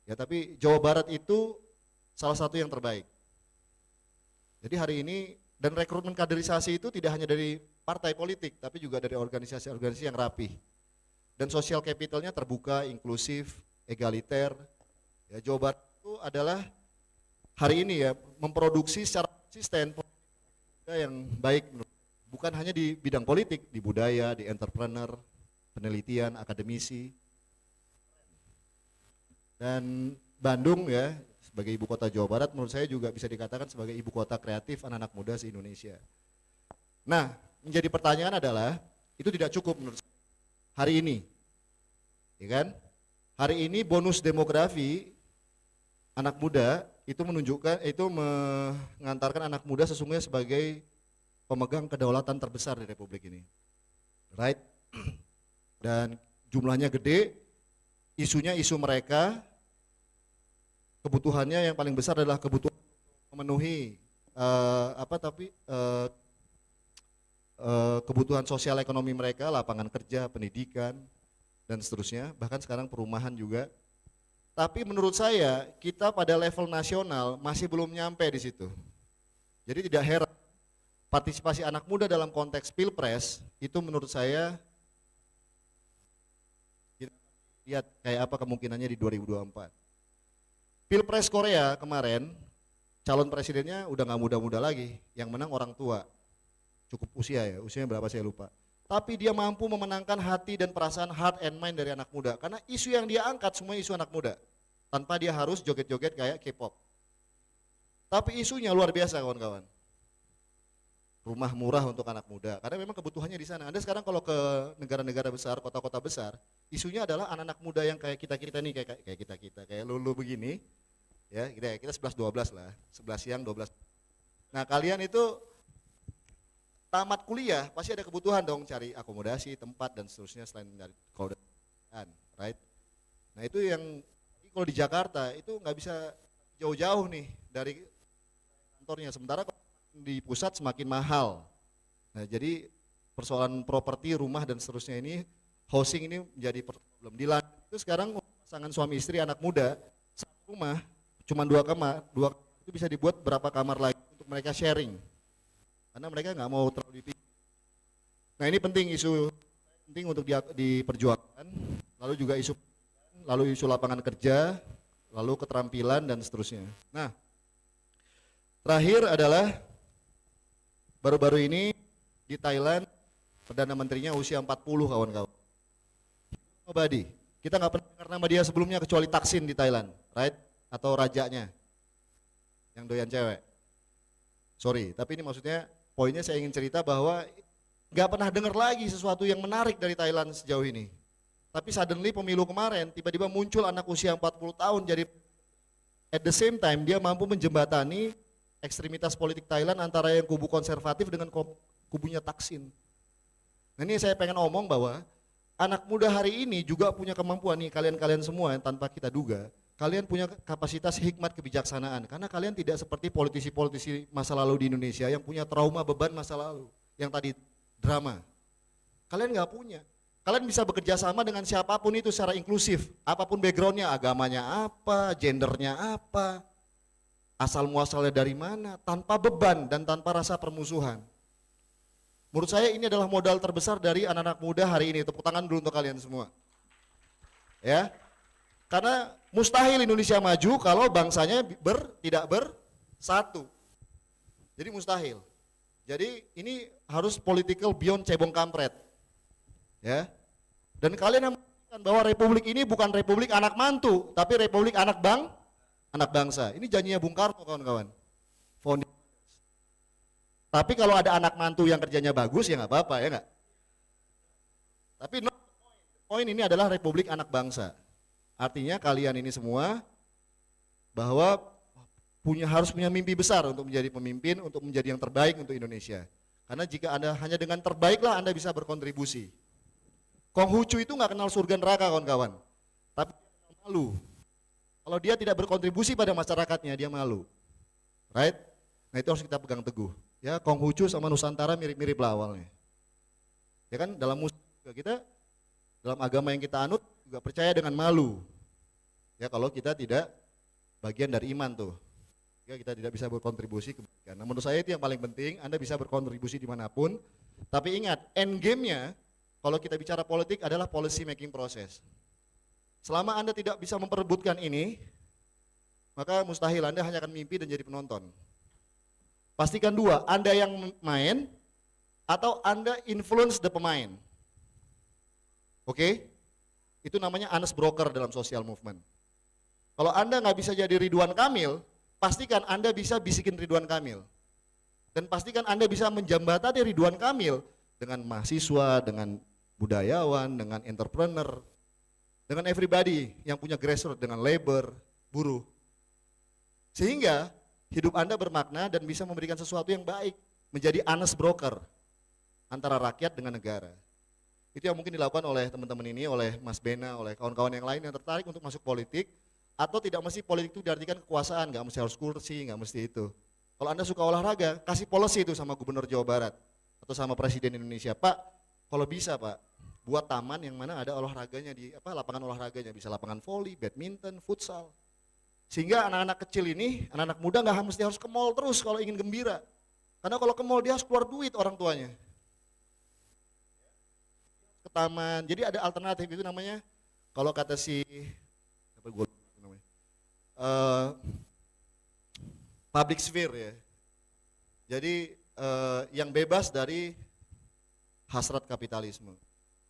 ya tapi Jawa Barat itu salah satu yang terbaik. Jadi hari ini, dan rekrutmen kaderisasi itu tidak hanya dari partai politik, tapi juga dari organisasi-organisasi yang rapih. Dan social capitalnya terbuka, inklusif, egaliter. Ya, Jawa Barat itu adalah hari ini ya memproduksi secara konsisten yang baik menurut saya. bukan hanya di bidang politik, di budaya, di entrepreneur, penelitian, akademisi. Dan Bandung ya, sebagai ibu kota Jawa Barat menurut saya juga bisa dikatakan sebagai ibu kota kreatif anak-anak muda se-Indonesia. Nah, menjadi pertanyaan adalah, itu tidak cukup menurut saya hari ini. Ya kan? Hari ini bonus demografi anak muda itu menunjukkan, itu mengantarkan anak muda sesungguhnya sebagai pemegang kedaulatan terbesar di Republik ini. Right? Dan jumlahnya gede, isunya isu mereka, kebutuhannya yang paling besar adalah kebutuhan memenuhi kebutuhan sosial ekonomi mereka, lapangan kerja, pendidikan, dan seterusnya, bahkan sekarang perumahan juga. Tapi menurut saya kita pada level nasional masih belum nyampe di situ. Jadi tidak heran partisipasi anak muda dalam konteks pilpres itu menurut saya kita lihat kayak apa kemungkinannya di 2024. Pilpres Korea kemarin calon presidennya udah nggak muda-muda lagi, yang menang orang tua, cukup usia ya, usianya berapa saya lupa. Tapi dia mampu memenangkan hati dan perasaan heart and mind dari anak muda, karena isu yang dia angkat semua isu anak muda, tanpa dia harus joget-joget kayak K-pop. Tapi isunya luar biasa kawan-kawan. Rumah murah untuk anak muda, karena memang kebutuhannya di sana. Anda sekarang kalau ke negara-negara besar, kota-kota besar, isunya adalah anak-anak muda yang kayak kita-kita nih, kayak kita-kita, kayak lu begini, ya kita 11-12 lah, 11 siang 12. Nah kalian itu tamat kuliah pasti ada kebutuhan dong, cari akomodasi, tempat dan seterusnya selain dari kalau right? Nah itu yang kalau di Jakarta itu nggak bisa jauh-jauh nih dari kantornya, sementara di pusat semakin mahal. Nah jadi persoalan properti, rumah dan seterusnya ini, housing ini menjadi problem. Di London itu sekarang pasangan suami istri anak muda, satu rumah cuma 2 kamar, itu bisa dibuat berapa kamar lagi untuk mereka sharing. Karena mereka nggak mau terlalu dipikir. Nah ini penting, isu penting untuk diperjuangkan, lalu isu lapangan kerja, lalu keterampilan dan seterusnya. Nah terakhir adalah baru-baru ini di Thailand Perdana Menterinya usia 40 kawan-kawan. Nobody, kita nggak pernah dengar nama dia sebelumnya kecuali Thaksin di Thailand, right? Atau rajanya yang doyan cewek. Sorry, tapi ini maksudnya poinnya saya ingin cerita bahwa nggak pernah dengar lagi sesuatu yang menarik dari Thailand sejauh ini. Tapi suddenly pemilu kemarin tiba-tiba muncul anak usia 40 tahun, jadi at the same time dia mampu menjembatani ekstremitas politik Thailand antara yang kubu konservatif dengan kubunya Thaksin. Nah ini saya pengen omong bahwa anak muda hari ini juga punya kemampuan nih, kalian-kalian semua yang tanpa kita duga, kalian punya kapasitas hikmat kebijaksanaan, karena kalian tidak seperti politisi-politisi masa lalu di Indonesia yang punya trauma beban masa lalu, yang tadi drama. Kalian nggak punya. Kalian bisa bekerja sama dengan siapapun itu secara inklusif, apapun backgroundnya, agamanya apa, gendernya apa, asal muasalnya dari mana, tanpa beban dan tanpa rasa permusuhan. Menurut saya ini adalah modal terbesar dari anak-anak muda hari ini. Tepuk tangan dulu untuk kalian semua. Ya. Karena mustahil Indonesia maju kalau bangsanya tidak bersatu. Jadi mustahil. Jadi ini harus political beyond cebong kampret. Ya. Dan kalian yang mengatakan bahwa republik ini bukan republik anak mantu, tapi republik anak bangsa. Ini janjinya Bung Karno kawan-kawan. Tapi kalau ada anak mantu yang kerjanya bagus ya nggak apa-apa ya nggak. Tapi poin ini adalah republik anak bangsa. Artinya kalian ini semua bahwa harus punya mimpi besar untuk menjadi pemimpin, untuk menjadi yang terbaik untuk Indonesia. Karena jika Anda hanya dengan terbaiklah Anda bisa berkontribusi. Konghucu itu nggak kenal surga neraka kawan-kawan, tapi malu. Kalau dia tidak berkontribusi pada masyarakatnya, dia malu. Right? Nah itu harus kita pegang teguh. Ya, Konghucu sama Nusantara mirip-mirip lah awalnya. Ya kan, dalam musik juga kita, dalam agama yang kita anut juga percaya dengan malu. Ya kalau kita tidak bagian dari iman tuh. Ya kita tidak bisa berkontribusi kebaikan. Nah menurut saya itu yang paling penting, Anda bisa berkontribusi dimanapun. Tapi ingat, end game-nya kalau kita bicara politik adalah policy making process. Selama Anda tidak bisa memperebutkan ini, maka mustahil Anda hanya akan mimpi dan jadi penonton. Pastikan dua, Anda yang main atau Anda influence the pemain. Oke? Itu namanya honest broker dalam social movement. Kalau Anda nggak bisa jadi Ridwan Kamil, pastikan Anda bisa bisikin Ridwan Kamil. Dan pastikan Anda bisa menjembatani Ridwan Kamil dengan mahasiswa, dengan budayawan, dengan entrepreneur, dengan everybody yang punya grassroots, dengan labor, buruh. Sehingga hidup Anda bermakna dan bisa memberikan sesuatu yang baik, menjadi honest broker antara rakyat dengan negara. Itu yang mungkin dilakukan oleh teman-teman ini, oleh Mas Bena, oleh kawan-kawan yang lain yang tertarik untuk masuk politik, atau tidak mesti politik itu diartikan kekuasaan, nggak mesti harus kursi, nggak mesti itu. Kalau Anda suka olahraga, kasih policy itu sama Gubernur Jawa Barat atau sama Presiden Indonesia, Pak, kalau bisa Pak, buat taman yang mana ada olahraganya di lapangan olahraganya, bisa lapangan voli, badminton, futsal. Sehingga anak-anak kecil ini, anak-anak muda nggak mesti harus ke mall terus kalau ingin gembira. Karena kalau ke mall dia harus keluar duit orang tuanya. Ke taman. Jadi ada alternatif, itu namanya kalau kata si public sphere ya. Jadi yang bebas dari hasrat kapitalisme,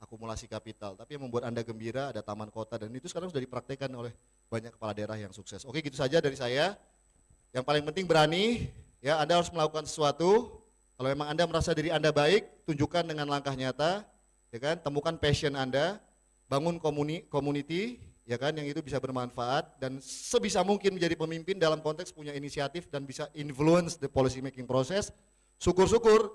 akumulasi kapital, tapi yang membuat Anda gembira ada taman kota, dan itu sekarang sudah dipraktekkan oleh banyak kepala daerah yang sukses. Oke, gitu saja dari saya. Yang paling penting berani, ya, Anda harus melakukan sesuatu. Kalau memang Anda merasa diri Anda baik, tunjukkan dengan langkah nyata, ya kan? Temukan passion Anda, bangun community, ya kan, yang itu bisa bermanfaat dan sebisa mungkin menjadi pemimpin dalam konteks punya inisiatif dan bisa influence the policy making process. Syukur-syukur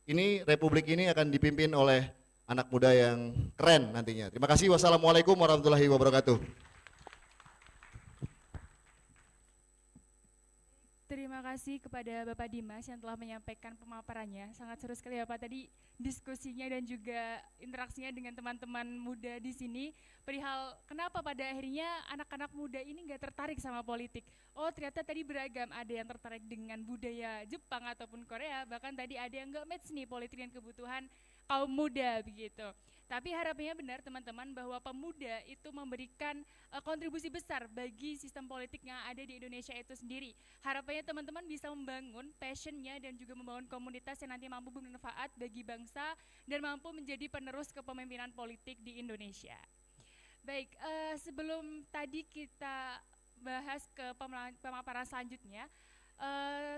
ini republik ini akan dipimpin oleh anak muda yang keren nantinya. Terima kasih. Wassalamualaikum warahmatullahi wabarakatuh. Terima kasih kepada Bapak Dimas yang telah menyampaikan pemaparannya. Sangat seru sekali Bapak tadi diskusinya dan juga interaksinya dengan teman-teman muda di sini. Perihal kenapa pada akhirnya anak-anak muda ini nggak tertarik sama politik. Oh ternyata tadi beragam, ada yang tertarik dengan budaya Jepang ataupun Korea, bahkan tadi ada yang nggak match nih politik dan kebutuhan kaum muda begitu. Tapi harapannya benar teman-teman bahwa pemuda itu memberikan kontribusi besar bagi sistem politik yang ada di Indonesia itu sendiri. Harapannya teman-teman bisa membangun passionnya dan juga membangun komunitas yang nanti mampu bermanfaat bagi bangsa dan mampu menjadi penerus kepemimpinan politik di Indonesia. Baik, sebelum tadi kita bahas ke pemaparan selanjutnya,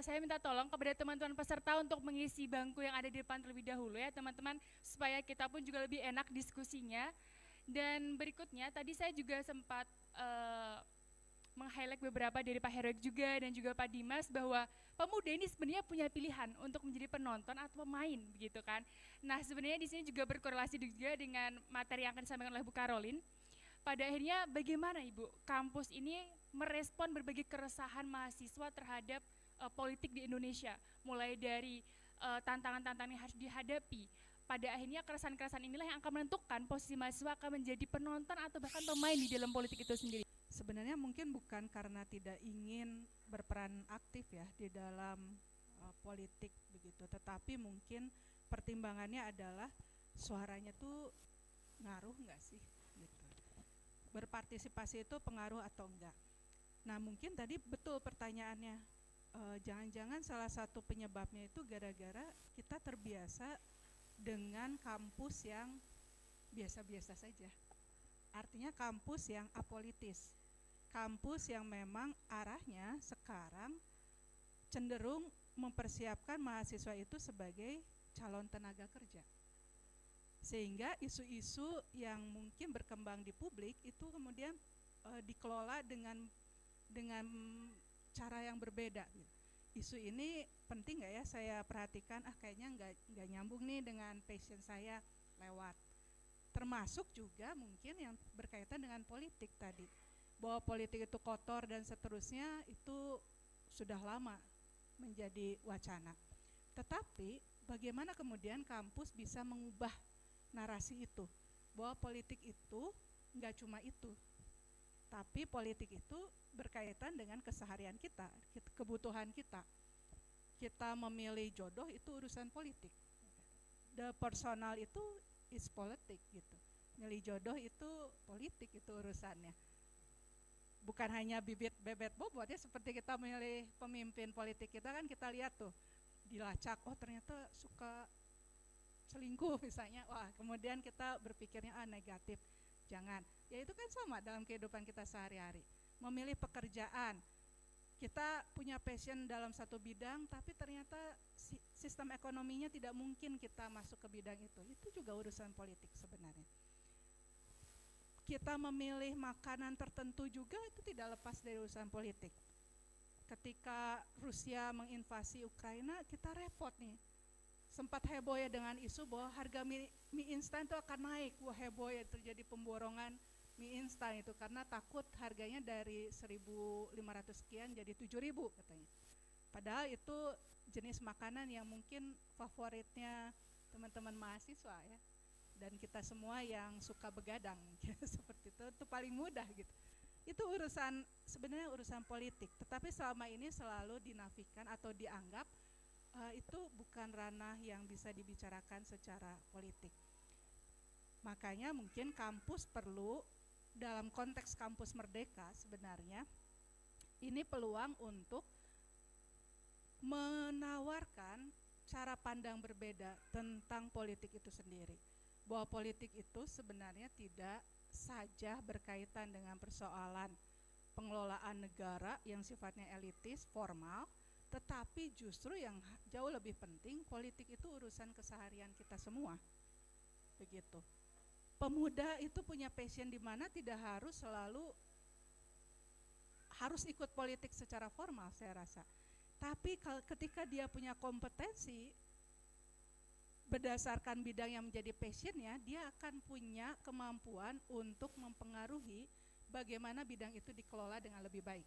saya minta tolong kepada teman-teman peserta untuk mengisi bangku yang ada di depan terlebih dahulu ya teman-teman, supaya kita pun juga lebih enak diskusinya. Dan berikutnya tadi saya juga sempat meng-highlight beberapa dari Pak Heroik juga dan juga Pak Dimas bahwa pemuda ini sebenarnya punya pilihan untuk menjadi penonton atau pemain begitu kan. Nah sebenarnya di sini juga berkorelasi juga dengan materi yang akan disampaikan oleh Bu Karolin. Pada akhirnya bagaimana Ibu kampus ini merespon berbagai keresahan mahasiswa terhadap politik di Indonesia, mulai dari tantangan-tantangan yang harus dihadapi. Pada akhirnya keresahan-keresahan inilah yang akan menentukan posisi mahasiswa akan menjadi penonton atau bahkan pemain di dalam politik itu sendiri. Sebenarnya mungkin bukan karena tidak ingin berperan aktif ya di dalam politik begitu, tetapi mungkin pertimbangannya adalah suaranya tuh ngaruh nggak sih gitu. Berpartisipasi itu pengaruh atau enggak. Nah mungkin tadi betul pertanyaannya, jangan-jangan salah satu penyebabnya itu gara-gara kita terbiasa dengan kampus yang biasa-biasa saja. Artinya kampus yang apolitis, kampus yang memang arahnya sekarang cenderung mempersiapkan mahasiswa itu sebagai calon tenaga kerja. Sehingga isu-isu yang mungkin berkembang di publik itu kemudian dikelola dengan cara yang berbeda. Isu ini penting nggak ya saya perhatikan, kayaknya nggak nyambung nih dengan passion saya, lewat. Termasuk juga mungkin yang berkaitan dengan politik tadi, bahwa politik itu kotor dan seterusnya itu sudah lama menjadi wacana. Tetapi bagaimana kemudian kampus bisa mengubah narasi itu, bahwa politik itu nggak cuma itu, tapi politik itu berkaitan dengan keseharian kita, kebutuhan kita. Kita memilih jodoh itu urusan politik. The personal itu is politik gitu. Milih jodoh itu politik, itu urusannya. Bukan hanya bibit bebet bobot ya, seperti kita memilih pemimpin politik kita kan kita lihat tuh dilacak, oh ternyata suka selingkuh misalnya, wah kemudian kita berpikirnya negatif. Jangan, ya itu kan sama dalam kehidupan kita sehari-hari. Memilih pekerjaan, kita punya passion dalam satu bidang, tapi ternyata sistem ekonominya tidak mungkin kita masuk ke bidang itu juga urusan politik sebenarnya. Kita memilih makanan tertentu juga itu tidak lepas dari urusan politik. Ketika Rusia menginvasi Ukraina, kita repot nih. Sempat heboh ya dengan isu bahwa harga mie instan itu akan naik. Wah heboh ya, terjadi pemborongan mie instan itu karena takut harganya dari 1.500 sekian jadi 7.000 katanya. Padahal itu jenis makanan yang mungkin favoritnya teman-teman mahasiswa ya, dan kita semua yang suka begadang seperti itu paling mudah gitu. Itu sebenarnya urusan politik, tetapi selama ini selalu dinafikan atau dianggap itu bukan ranah yang bisa dibicarakan secara politik. Makanya mungkin kampus perlu, dalam konteks kampus merdeka sebenarnya ini peluang untuk menawarkan cara pandang berbeda tentang politik itu sendiri. Bahwa politik itu sebenarnya tidak saja berkaitan dengan persoalan pengelolaan negara yang sifatnya elitis, formal, tetapi justru yang jauh lebih penting, politik itu urusan keseharian kita semua. Begitu. Pemuda itu punya passion di mana tidak harus selalu harus ikut politik secara formal saya rasa. Tapi ketika dia punya kompetensi berdasarkan bidang yang menjadi passionnya, dia akan punya kemampuan untuk mempengaruhi bagaimana bidang itu dikelola dengan lebih baik.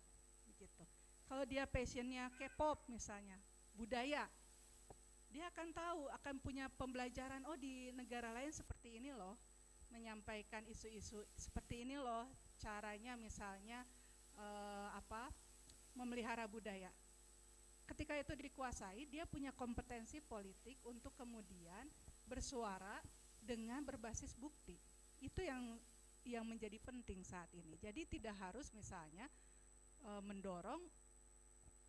Begitu. Kalau dia passionnya K-pop misalnya, budaya, dia akan tahu, akan punya pembelajaran, oh di negara lain seperti ini loh, menyampaikan isu-isu seperti ini loh caranya misalnya memelihara budaya. Ketika itu dikuasai, dia punya kompetensi politik untuk kemudian bersuara dengan berbasis bukti. Itu yang menjadi penting saat ini. Jadi tidak harus misalnya mendorong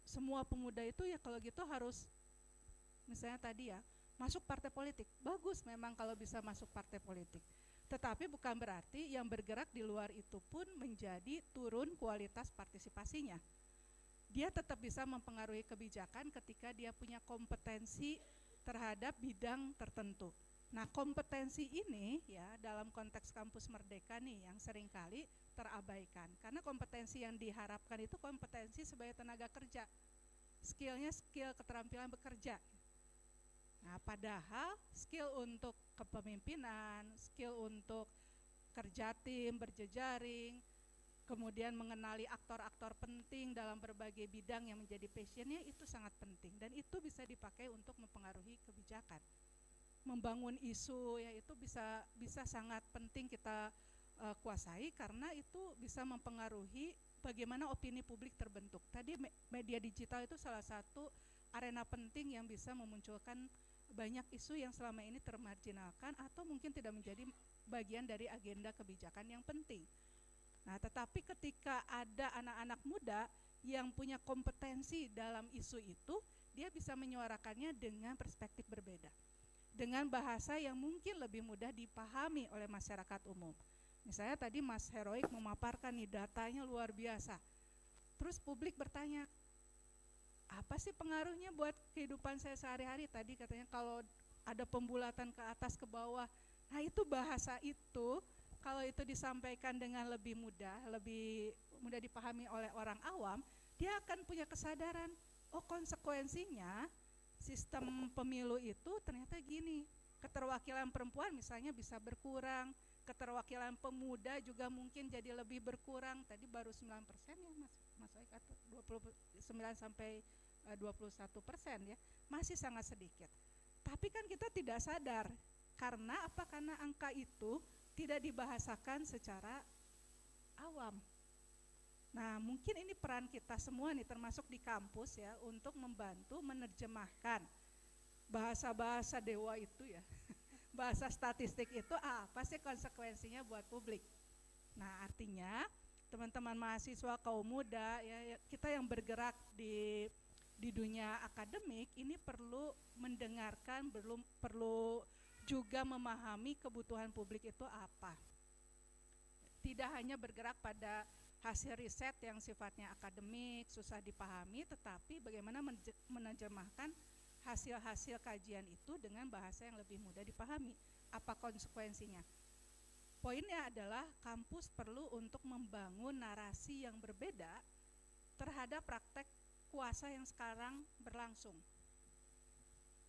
semua pemuda itu ya kalau gitu harus misalnya tadi ya masuk partai politik. Bagus memang kalau bisa masuk partai politik. Tetapi bukan berarti yang bergerak di luar itu pun menjadi turun kualitas partisipasinya. Dia tetap bisa mempengaruhi kebijakan ketika dia punya kompetensi terhadap bidang tertentu. Nah, kompetensi ini ya dalam konteks kampus merdeka nih yang seringkali terabaikan. Karena kompetensi yang diharapkan itu kompetensi sebagai tenaga kerja. Skillnya skill keterampilan bekerja. Nah, padahal skill untuk kepemimpinan, skill untuk kerja tim, berjejaring, kemudian mengenali aktor-aktor penting dalam berbagai bidang yang menjadi passionnya itu sangat penting. Dan itu bisa dipakai untuk mempengaruhi kebijakan. Membangun isu ya itu bisa sangat penting kita kuasai karena itu bisa mempengaruhi bagaimana opini publik terbentuk. Tadi media digital itu salah satu arena penting yang bisa memunculkan banyak isu yang selama ini termarginalkan atau mungkin tidak menjadi bagian dari agenda kebijakan yang penting. Nah, tetapi ketika ada anak-anak muda yang punya kompetensi dalam isu itu, dia bisa menyuarakannya dengan perspektif berbeda. Dengan bahasa yang mungkin lebih mudah dipahami oleh masyarakat umum. Misalnya tadi Mas Heroik memaparkan nih datanya luar biasa. Terus publik bertanya, apa sih pengaruhnya buat kehidupan saya sehari-hari? Tadi katanya kalau ada pembulatan ke atas ke bawah. Nah, itu bahasa itu kalau itu disampaikan dengan lebih mudah dipahami oleh orang awam, dia akan punya kesadaran, oh konsekuensinya sistem pemilu itu ternyata gini. Keterwakilan perempuan misalnya bisa berkurang, keterwakilan pemuda juga mungkin jadi lebih berkurang. Tadi baru 9% ya Mas Oik, atau 29 sampai 21% ya, masih sangat sedikit. Tapi kan kita tidak sadar, karena apa? Karena angka itu tidak dibahasakan secara awam. Nah, mungkin ini peran kita semua nih, termasuk di kampus ya, untuk membantu menerjemahkan bahasa-bahasa dewa itu ya, bahasa statistik itu apa sih konsekuensinya buat publik. Nah, artinya teman-teman mahasiswa kaum muda ya, kita yang bergerak di dunia akademik ini perlu mendengarkan, perlu juga memahami kebutuhan publik itu apa. Tidak hanya bergerak pada hasil riset yang sifatnya akademik, susah dipahami, tetapi bagaimana menerjemahkan hasil-hasil kajian itu dengan bahasa yang lebih mudah dipahami. Apa konsekuensinya? Poinnya adalah kampus perlu untuk membangun narasi yang berbeda terhadap praktek kuasa yang sekarang berlangsung.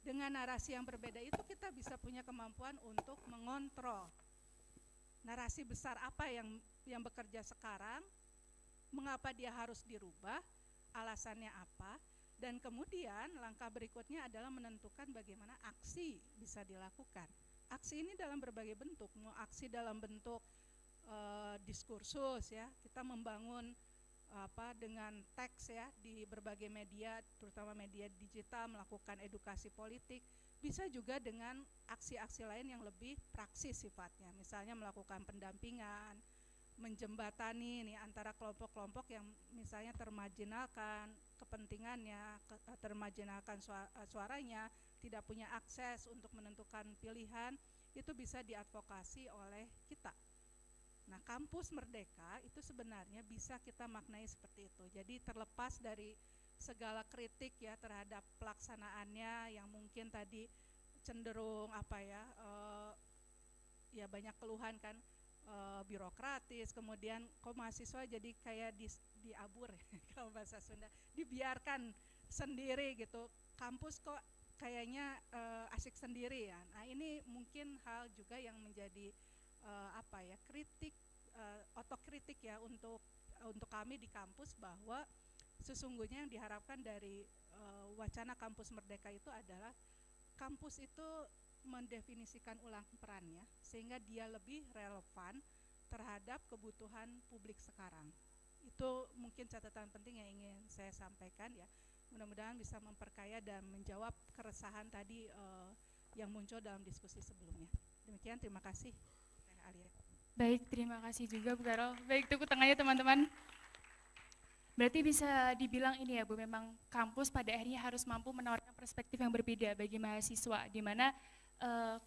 Dengan narasi yang berbeda itu kita bisa punya kemampuan untuk mengontrol narasi besar apa yang bekerja sekarang, mengapa dia harus dirubah, alasannya apa, dan kemudian langkah berikutnya adalah menentukan bagaimana aksi bisa dilakukan. Aksi ini dalam berbagai bentuk, mau aksi dalam bentuk diskursus ya, kita membangun dengan teks ya di berbagai media, terutama media digital, melakukan edukasi politik, bisa juga dengan aksi-aksi lain yang lebih praksis sifatnya, misalnya melakukan pendampingan, menjembatani nih antara kelompok-kelompok yang misalnya termarginalkan kepentingannya, termarginalkan suaranya, tidak punya akses untuk menentukan pilihan, itu bisa diadvokasi oleh kita. Nah, kampus merdeka itu sebenarnya bisa kita maknai seperti itu. Jadi terlepas dari segala kritik ya terhadap pelaksanaannya yang mungkin tadi cenderung ya banyak keluhan kan, birokratis, kemudian kok mahasiswa jadi kayak diabur kalau bahasa Sunda, dibiarkan sendiri gitu, kampus kok kayaknya asik sendiri ya. Nah, ini mungkin hal juga yang menjadi kritik, otokritik ya untuk kami di kampus, bahwa sesungguhnya yang diharapkan dari wacana kampus merdeka itu adalah kampus itu mendefinisikan ulang perannya sehingga dia lebih relevan terhadap kebutuhan publik sekarang. Itu mungkin catatan penting yang ingin saya sampaikan ya. Mudah-mudahan bisa memperkaya dan menjawab keresahan tadi yang muncul dalam diskusi sebelumnya. Demikian, terima kasih. Alia. Baik, terima kasih juga Bu Carol. Baik, tepuk tangannya teman-teman. Berarti bisa dibilang ini ya Bu, memang kampus pada akhirnya harus mampu menawarkan perspektif yang berbeda bagi mahasiswa, di mana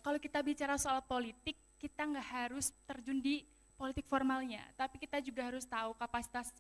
kalau kita bicara soal politik, kita nggak harus terjun di politik formalnya, tapi kita juga harus tahu kapasitas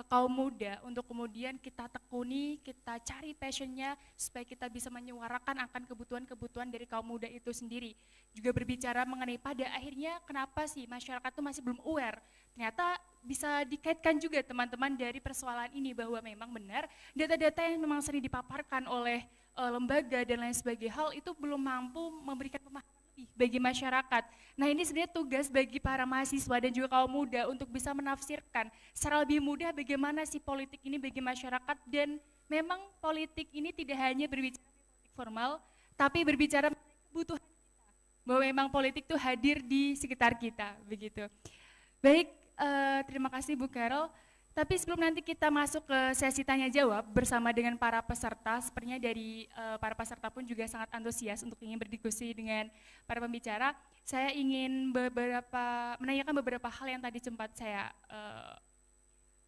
kaum muda untuk kemudian kita tekuni, kita cari passionnya supaya kita bisa menyuarakan akan kebutuhan-kebutuhan dari kaum muda itu sendiri. Juga berbicara mengenai pada akhirnya kenapa sih masyarakat itu masih belum aware. Ternyata bisa dikaitkan juga teman-teman dari persoalan ini bahwa memang benar data-data yang memang sering dipaparkan oleh lembaga dan lain sebagainya hal itu belum mampu memberikan pemahaman lebih bagi masyarakat. Nah, ini sebenarnya tugas bagi para mahasiswa dan juga kaum muda untuk bisa menafsirkan secara lebih mudah bagaimana sih politik ini bagi masyarakat, dan memang politik ini tidak hanya berbicara politik formal, tapi berbicara kebutuhan kita, bahwa memang politik itu hadir di sekitar kita, begitu. Baik, terima kasih Bu Carol. Tapi sebelum nanti kita masuk ke sesi tanya jawab bersama dengan para peserta, sepertinya dari para peserta pun juga sangat antusias untuk ingin berdiskusi dengan para pembicara. Saya ingin menanyakan beberapa hal yang tadi sempat saya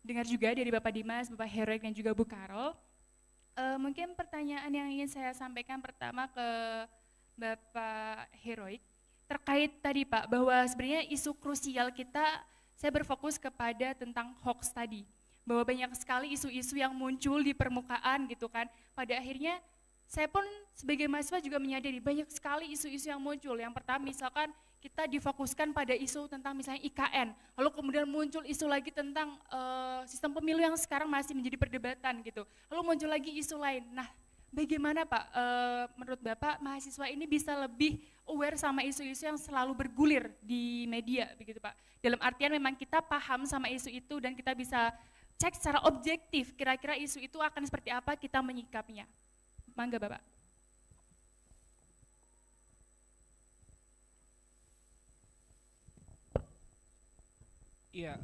dengar juga dari Bapak Dimas, Bapak Heroik dan juga Bu Carol. Mungkin pertanyaan yang ingin saya sampaikan pertama ke Bapak Heroik terkait tadi Pak, bahwa sebenarnya isu krusial kita, saya berfokus kepada tentang hoax tadi, bahwa banyak sekali isu-isu yang muncul di permukaan gitu kan. Pada akhirnya saya pun sebagai mahasiswa juga menyadari banyak sekali isu-isu yang muncul. Yang pertama misalkan kita difokuskan pada isu tentang misalnya IKN, lalu kemudian muncul isu lagi tentang sistem pemilu yang sekarang masih menjadi perdebatan gitu. Lalu muncul lagi isu lain. Nah, bagaimana Pak, menurut Bapak mahasiswa ini bisa lebih aware sama isu-isu yang selalu bergulir di media begitu Pak? Dalam artian memang kita paham sama isu itu dan kita bisa cek secara objektif kira-kira isu itu akan seperti apa kita menyikapinya. Mangga Bapak. Iya,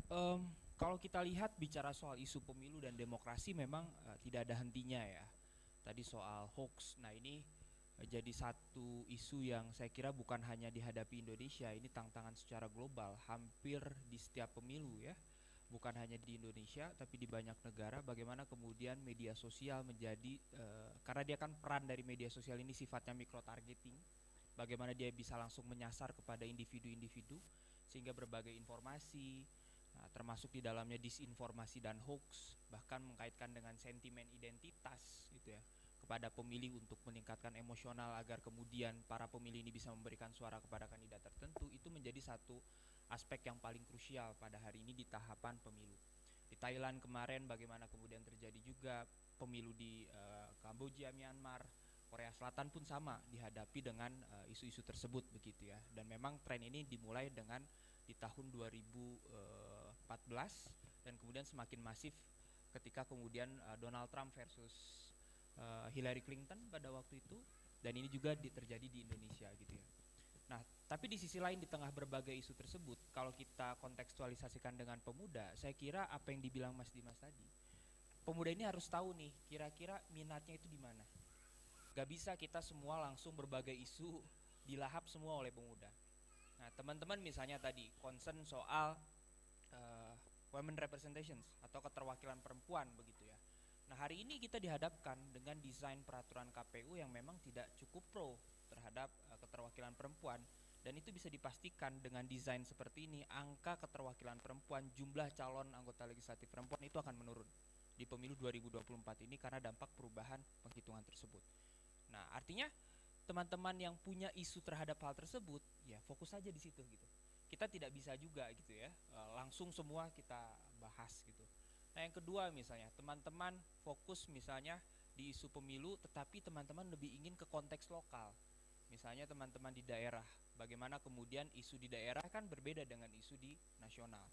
kalau kita lihat bicara soal isu pemilu dan demokrasi memang tidak ada hentinya ya. Tadi soal hoax, nah ini jadi satu isu yang saya kira bukan hanya dihadapi Indonesia, ini tantangan secara global, hampir di setiap pemilu ya. Bukan hanya di Indonesia, tapi di banyak negara, bagaimana kemudian media sosial menjadi, karena dia kan peran dari media sosial ini sifatnya micro-targeting, bagaimana dia bisa langsung menyasar kepada individu-individu sehingga berbagai informasi, termasuk di dalamnya disinformasi dan hoax, bahkan mengkaitkan dengan sentimen identitas gitu ya, kepada pemilih untuk meningkatkan emosional agar kemudian para pemilih ini bisa memberikan suara kepada kandidat tertentu, itu menjadi satu aspek yang paling krusial pada hari ini di tahapan pemilu. Di Thailand kemarin bagaimana kemudian terjadi juga pemilu di Kamboja, Myanmar, Korea Selatan pun sama dihadapi dengan isu-isu tersebut begitu ya. Dan memang tren ini dimulai dengan di tahun 2014 dan kemudian semakin masif ketika kemudian Donald Trump versus Hillary Clinton pada waktu itu, dan ini juga terjadi di Indonesia gitu ya. Nah, tapi di sisi lain di tengah berbagai isu tersebut, kalau kita kontekstualisasikan dengan pemuda, saya kira apa yang dibilang Mas Dimas tadi, pemuda ini harus tahu nih kira-kira minatnya itu di mana. Gak bisa kita semua langsung berbagai isu dilahap semua oleh pemuda. Nah, teman-teman misalnya tadi concern soal women representations atau keterwakilan perempuan begitu ya. Nah, hari ini kita dihadapkan dengan desain peraturan KPU yang memang tidak cukup pro terhadap keterwakilan perempuan, dan itu bisa dipastikan dengan desain seperti ini angka keterwakilan perempuan, jumlah calon anggota legislatif perempuan itu akan menurun di pemilu 2024 ini karena dampak perubahan penghitungan tersebut. Nah, artinya teman-teman yang punya isu terhadap hal tersebut ya fokus saja di situ gitu. Kita tidak bisa juga gitu ya langsung semua kita bahas gitu. Nah, yang kedua misalnya teman-teman fokus misalnya di isu pemilu, tetapi teman-teman lebih ingin ke konteks lokal. Misalnya teman-teman di daerah, bagaimana kemudian isu di daerah kan berbeda dengan isu di nasional.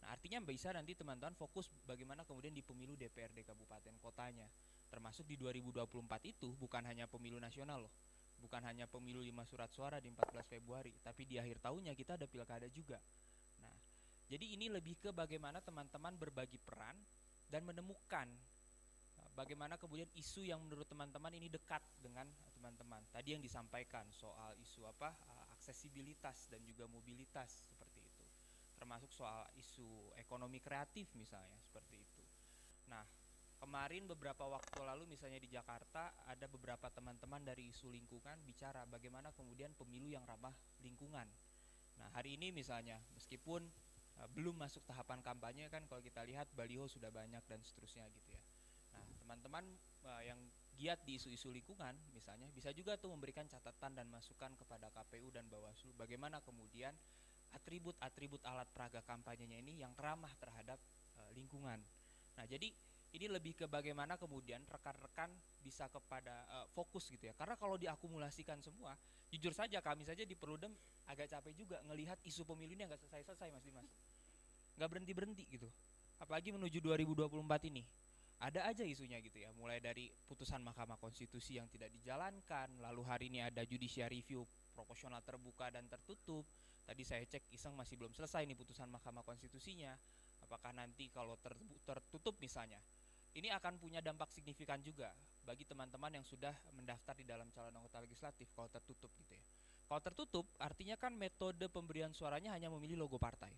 Nah, artinya bisa nanti teman-teman fokus bagaimana kemudian di pemilu DPRD kabupaten kotanya. Termasuk di 2024 itu bukan hanya pemilu nasional loh. Bukan hanya pemilu 5 surat suara di 14 Februari, tapi di akhir tahunnya kita ada pilkada juga. Nah, jadi ini lebih ke bagaimana teman-teman berbagi peran dan menemukan bagaimana kemudian isu yang menurut teman-teman ini dekat dengan teman-teman. Tadi yang disampaikan soal isu aksesibilitas dan juga mobilitas seperti itu. Termasuk soal isu ekonomi kreatif misalnya seperti itu. Nah, kemarin beberapa waktu lalu misalnya di Jakarta ada beberapa teman-teman dari isu lingkungan bicara bagaimana kemudian pemilu yang ramah lingkungan. Nah, hari ini misalnya meskipun belum masuk tahapan kampanye kan, kalau kita lihat baliho sudah banyak dan seterusnya gitu ya. Nah, teman-teman yang giat di isu-isu lingkungan misalnya bisa juga tuh memberikan catatan dan masukan kepada KPU dan Bawaslu bagaimana kemudian atribut-atribut alat peraga kampanyenya ini yang ramah terhadap lingkungan. Nah, jadi ini lebih ke bagaimana kemudian rekan-rekan bisa kepada fokus gitu ya. Karena kalau diakumulasikan semua, jujur saja kami saja di Perludem agak capek juga ngelihat isu pemilu ini nggak selesai-selesai Mas Dimas. Nggak berhenti-berhenti gitu. Apalagi menuju 2024 ini. Ada aja isunya gitu ya, mulai dari putusan Mahkamah Konstitusi yang tidak dijalankan, lalu hari ini ada judicial review proporsional terbuka dan tertutup. Tadi saya cek iseng masih belum selesai nih putusan Mahkamah Konstitusinya. Apakah nanti kalau tertutup misalnya, ini akan punya dampak signifikan juga bagi teman-teman yang sudah mendaftar di dalam calon anggota legislatif kalau tertutup gitu ya. Kalau tertutup artinya kan metode pemberian suaranya hanya memilih logo partai.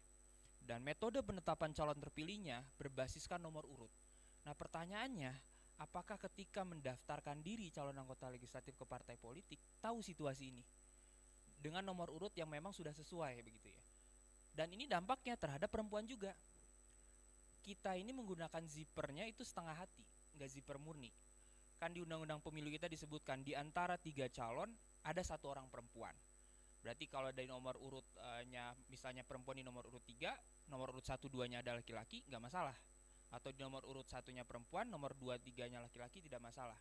Dan metode penetapan calon terpilihnya berbasiskan nomor urut. Nah, pertanyaannya, apakah ketika mendaftarkan diri calon anggota legislatif ke partai politik tahu situasi ini dengan nomor urut yang memang sudah sesuai begitu ya. Dan ini dampaknya terhadap perempuan juga. Kita ini menggunakan zippernya itu setengah hati, nggak zipper murni. Kan di undang-undang pemilu kita disebutkan di antara 3 calon ada 1 orang perempuan. Berarti kalau dari nomor urutnya misalnya perempuan di nomor urut 3, nomor urut 1, 2-nya ada laki-laki, nggak masalah. Atau di nomor urut 1-nya perempuan, nomor 2, 3-nya laki-laki, tidak masalah.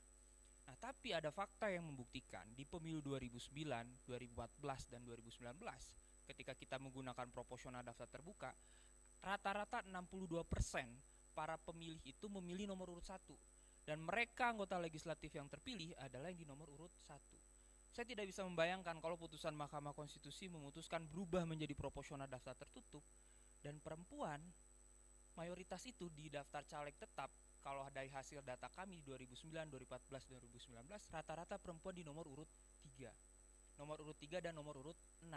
Nah, tapi ada fakta yang membuktikan di pemilu 2009, 2014, dan 2019 ketika kita menggunakan proporsional daftar terbuka, rata-rata 62% para pemilih itu memilih nomor urut 1. Dan mereka anggota legislatif yang terpilih adalah yang di nomor urut 1. Saya tidak bisa membayangkan kalau putusan Mahkamah Konstitusi memutuskan berubah menjadi proporsional daftar tertutup dan perempuan mayoritas itu di daftar caleg tetap. Kalau dari hasil data kami di 2009, 2014, 2019 rata-rata perempuan di nomor urut 3. Nomor urut 3 dan nomor urut 6.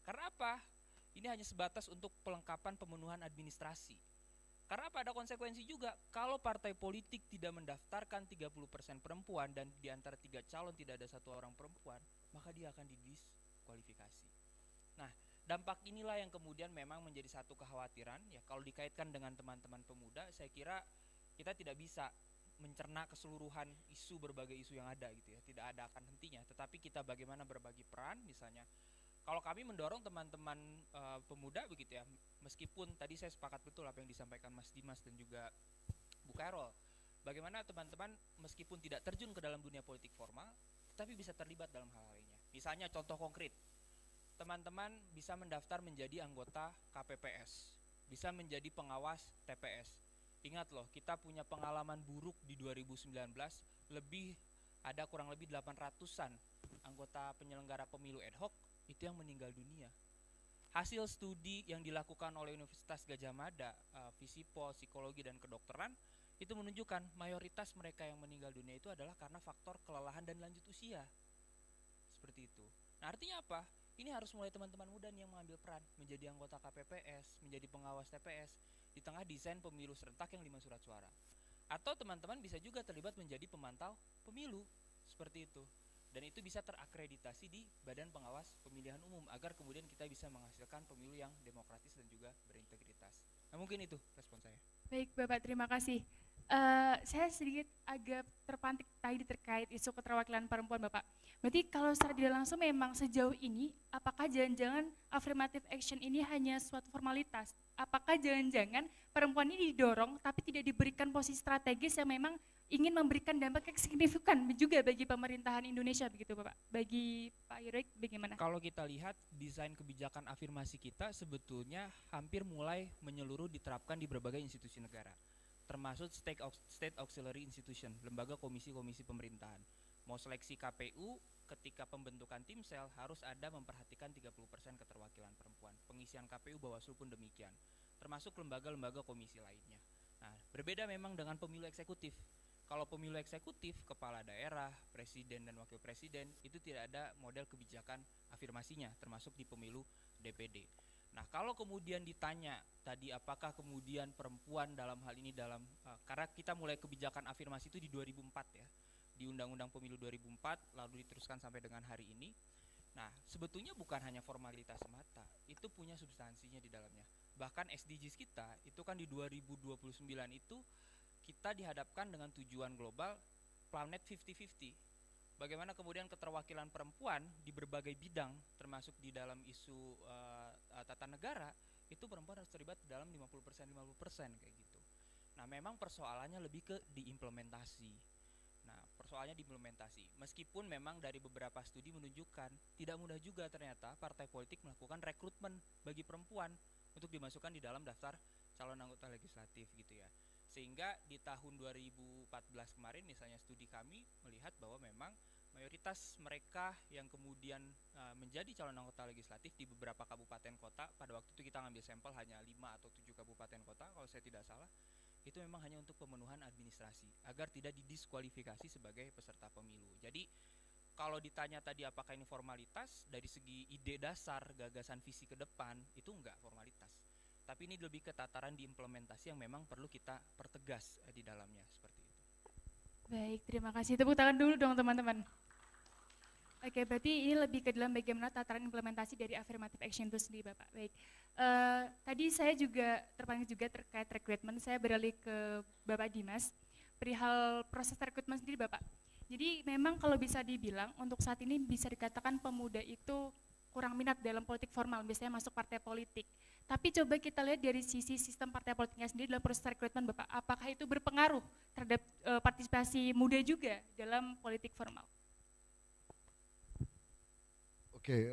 Karena apa? Ini hanya sebatas untuk pelengkapan pemenuhan administrasi. Karena apa? Ada konsekuensi juga. Kalau partai politik tidak mendaftarkan 30% perempuan dan di antara 3 calon tidak ada 1 orang perempuan, maka dia akan didiskualifikasi. Nah, dampak inilah yang kemudian memang menjadi satu kekhawatiran ya, kalau dikaitkan dengan teman-teman pemuda, saya kira kita tidak bisa mencerna keseluruhan isu, berbagai isu yang ada gitu ya, tidak ada akan hentinya, tetapi kita bagaimana berbagi peran. Misalnya kalau kami mendorong teman-teman pemuda begitu ya, meskipun tadi saya sepakat betul apa yang disampaikan Mas Dimas dan juga Bu Carol, bagaimana teman-teman meskipun tidak terjun ke dalam dunia politik formal tetapi bisa terlibat dalam hal lainnya. Misalnya contoh konkret, teman-teman bisa mendaftar menjadi anggota KPPS, bisa menjadi pengawas TPS. Ingat loh, kita punya pengalaman buruk di 2019, ada kurang lebih 800-an anggota penyelenggara pemilu ad hoc itu yang meninggal dunia. Hasil studi yang dilakukan oleh Universitas Gadjah Mada, Visipol, Psikologi dan Kedokteran, itu menunjukkan mayoritas mereka yang meninggal dunia itu adalah karena faktor kelelahan dan lanjut usia. Seperti itu. Nah, artinya apa? Ini harus mulai teman-teman muda nih yang mengambil peran, menjadi anggota KPPS, menjadi pengawas TPS, di tengah desain pemilu serentak yang 5 surat suara. Atau teman-teman bisa juga terlibat menjadi pemantau pemilu, seperti itu. Dan itu bisa terakreditasi di Badan Pengawas Pemilihan Umum, agar kemudian kita bisa menghasilkan pemilu yang demokratis dan juga berintegritas. Nah, mungkin itu respon saya. Baik Bapak, terima kasih. Saya sedikit agak terpantik tadi terkait isu keterwakilan perempuan Bapak. Berarti kalau secara tidak langsung memang sejauh ini, apakah jangan-jangan affirmative action ini hanya suatu formalitas? Apakah jangan-jangan perempuan ini didorong tapi tidak diberikan posisi strategis yang memang ingin memberikan dampak yang signifikan juga bagi pemerintahan Indonesia begitu Bapak? Bagi Pak Yurik bagaimana? Kalau kita lihat desain kebijakan afirmasi kita sebetulnya hampir mulai menyeluruh diterapkan di berbagai institusi negara, termasuk state auxiliary institution, lembaga komisi-komisi pemerintahan. Mau seleksi KPU, ketika pembentukan tim sel harus ada memperhatikan 30% keterwakilan perempuan. Pengisian KPU Bawaslu pun demikian, termasuk lembaga-lembaga komisi lainnya. Nah, berbeda memang dengan pemilu eksekutif. Kalau pemilu eksekutif, kepala daerah, presiden dan wakil presiden itu tidak ada model kebijakan afirmasinya, termasuk di pemilu DPD. Nah, kalau kemudian ditanya tadi apakah kemudian perempuan dalam hal ini karena kita mulai kebijakan afirmasi itu di 2004 ya, di Undang-Undang Pemilu 2004, lalu diteruskan sampai dengan hari ini. Nah, sebetulnya bukan hanya formalitas semata, itu punya substansinya di dalamnya. Bahkan SDGs kita itu kan di 2029 itu kita dihadapkan dengan tujuan global Planet 50-50. Bagaimana kemudian keterwakilan perempuan di berbagai bidang, termasuk di dalam isu tata negara, itu perempuan harus terlibat dalam 50% kayak gitu. Nah, memang persoalannya lebih ke diimplementasi. Nah, persoalannya diimplementasi. Meskipun memang dari beberapa studi menunjukkan tidak mudah juga ternyata partai politik melakukan rekrutmen bagi perempuan untuk dimasukkan di dalam daftar calon anggota legislatif gitu ya. Sehingga di tahun 2014 kemarin misalnya studi kami melihat bahwa memang mayoritas mereka yang kemudian menjadi calon anggota legislatif di beberapa kabupaten kota, pada waktu itu kita ngambil sampel hanya 5 atau 7 kabupaten kota kalau saya tidak salah, itu memang hanya untuk pemenuhan administrasi agar tidak didiskualifikasi sebagai peserta pemilu. Jadi kalau ditanya tadi apakah ini formalitas, dari segi ide dasar, gagasan visi ke depan itu enggak formalitas. Tapi ini lebih ke tataran diimplementasi yang memang perlu kita pertegas di dalamnya, seperti itu. Baik, terima kasih. Tepuk tangan dulu dong teman-teman. Oke, berarti ini lebih ke dalam bagaimana tataran implementasi dari affirmative action itu sendiri Bapak. Baik, tadi saya juga terpanggil juga terkait rekrutmen, saya beralih ke Bapak Dimas. Perihal proses rekrutmen sendiri Bapak. Jadi memang kalau bisa dibilang untuk saat ini bisa dikatakan pemuda itu kurang minat dalam politik formal, biasanya masuk partai politik. Tapi coba kita lihat dari sisi sistem partai politiknya sendiri dalam proses rekrutmen Bapak, apakah itu berpengaruh terhadap partisipasi muda juga dalam politik formal? Oke,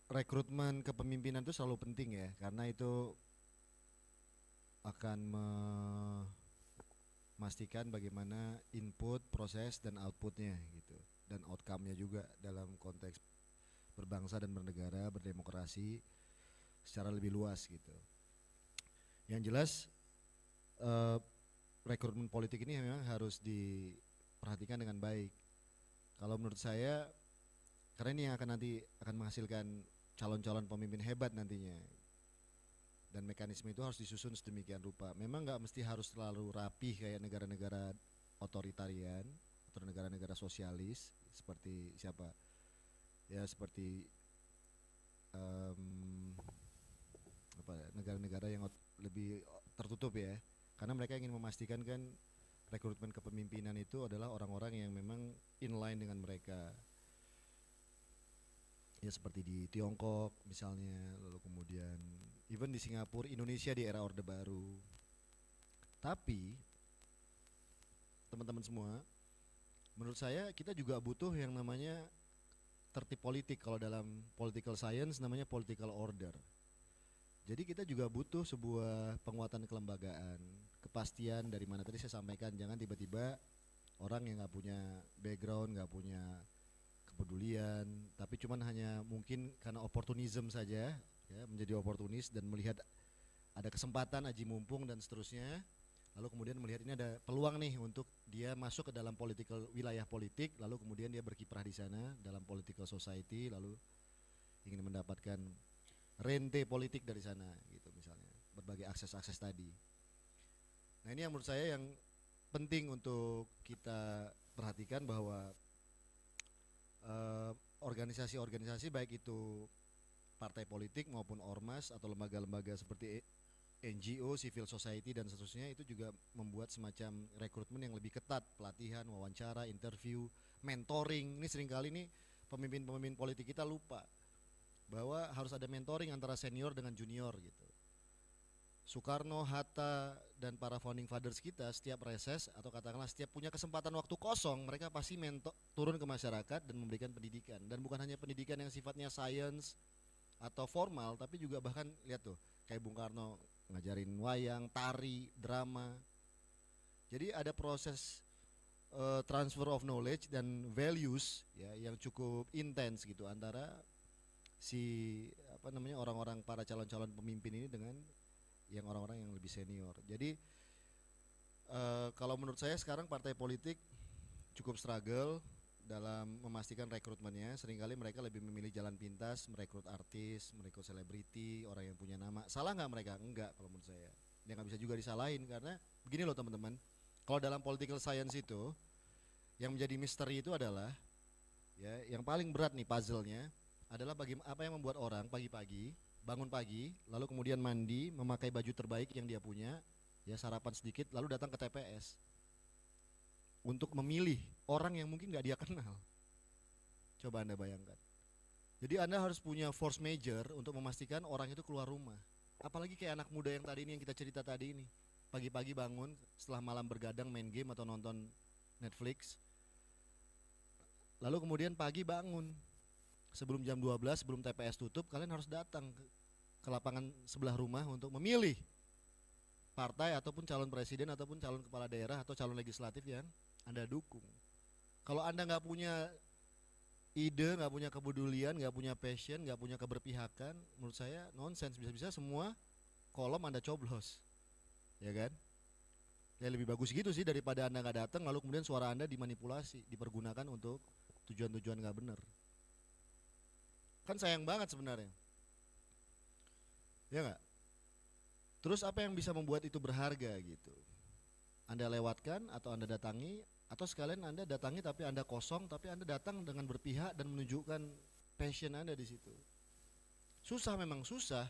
rekrutmen kepemimpinan itu selalu penting ya, karena itu akan memastikan bagaimana input, proses, dan outputnya gitu, dan outcome-nya juga dalam konteks berbangsa dan bernegara, berdemokrasi secara lebih luas gitu. Yang jelas rekrutmen politik ini memang harus diperhatikan dengan baik. Kalau menurut saya, karena ini yang akan menghasilkan calon-calon pemimpin hebat nantinya. Dan mekanisme itu harus disusun sedemikian rupa. Memang nggak mesti harus terlalu rapih kayak negara-negara otoritarian atau negara-negara sosialis seperti siapa? Ya seperti apa ya, negara-negara yang lebih tertutup ya. Karena mereka ingin memastikan kan rekrutmen kepemimpinan itu adalah orang-orang yang memang inline dengan mereka. Ya seperti di Tiongkok misalnya, lalu kemudian even di Singapura, Indonesia di era Orde Baru. Tapi teman-teman semua, menurut saya kita juga butuh yang namanya tertib politik. Kalau dalam political science namanya political order. Jadi kita juga butuh sebuah penguatan kelembagaan, kepastian dari mana tadi saya sampaikan. Jangan tiba-tiba orang yang nggak punya background, nggak punya kepedulian, tapi cuman hanya mungkin karena oportunism saja, ya, menjadi oportunis dan melihat ada kesempatan aji mumpung dan seterusnya. Lalu kemudian melihat ini ada peluang nih untuk dia masuk ke dalam wilayah politik, lalu kemudian dia berkiprah di sana dalam political society, lalu ingin mendapatkan rente politik dari sana gitu misalnya, berbagai akses-akses tadi. Nah ini yang menurut saya yang penting untuk kita perhatikan bahwa organisasi-organisasi baik itu partai politik maupun ormas atau lembaga-lembaga seperti NGO, civil society dan seterusnya itu juga membuat semacam rekrutmen yang lebih ketat, pelatihan, wawancara, interview, mentoring. Ini seringkali nih pemimpin-pemimpin politik kita lupa bahwa harus ada mentoring antara senior dengan junior gitu. Soekarno, Hatta dan para founding fathers kita setiap reses atau katakanlah setiap punya kesempatan waktu kosong, mereka pasti turun ke masyarakat dan memberikan pendidikan. Dan bukan hanya pendidikan yang sifatnya science atau formal, tapi juga bahkan lihat tuh kayak Bung Karno ngajarin wayang, tari, drama. Jadi ada proses transfer of knowledge dan values ya yang cukup intens gitu antara si orang-orang para calon-calon pemimpin ini dengan yang orang-orang yang lebih senior. Jadi kalau menurut saya sekarang partai politik cukup struggle dalam memastikan rekrutmennya. Seringkali mereka lebih memilih jalan pintas, merekrut artis, merekrut selebriti, orang yang punya nama. Salah nggak mereka? Enggak kalau menurut saya. Dia nggak bisa juga disalahin karena begini loh teman-teman. Kalau dalam political science itu yang menjadi misteri itu adalah ya yang paling berat nih puzzle-nya adalah apa yang membuat orang pagi-pagi bangun pagi lalu kemudian mandi, memakai baju terbaik yang dia punya, ya sarapan sedikit lalu datang ke TPS untuk memilih orang yang mungkin gak dia kenal. Coba Anda bayangkan. Jadi Anda harus punya force major untuk memastikan orang itu keluar rumah. Apalagi kayak anak muda yang tadi ini, yang kita cerita tadi ini. Pagi-pagi bangun setelah malam bergadang main game atau nonton Netflix. Lalu kemudian pagi bangun sebelum jam 12, sebelum TPS tutup, kalian harus datang ke lapangan sebelah rumah untuk memilih partai ataupun calon presiden ataupun calon kepala daerah atau calon legislatif yang Anda dukung. Kalau Anda nggak punya ide, nggak punya kepedulian, nggak punya passion, nggak punya keberpihakan, menurut saya nonsens. Bisa-bisa semua kolom Anda coblos, ya kan? Ya lebih bagus gitu sih daripada Anda nggak datang lalu kemudian suara Anda dimanipulasi, dipergunakan untuk tujuan-tujuan nggak benar. Kan sayang banget sebenarnya, ya nggak? Terus apa yang bisa membuat itu berharga gitu? Anda lewatkan atau Anda datangi, atau sekalian Anda datangi tapi Anda kosong, tapi Anda datang dengan berpihak dan menunjukkan passion Anda di situ. Susah, memang susah,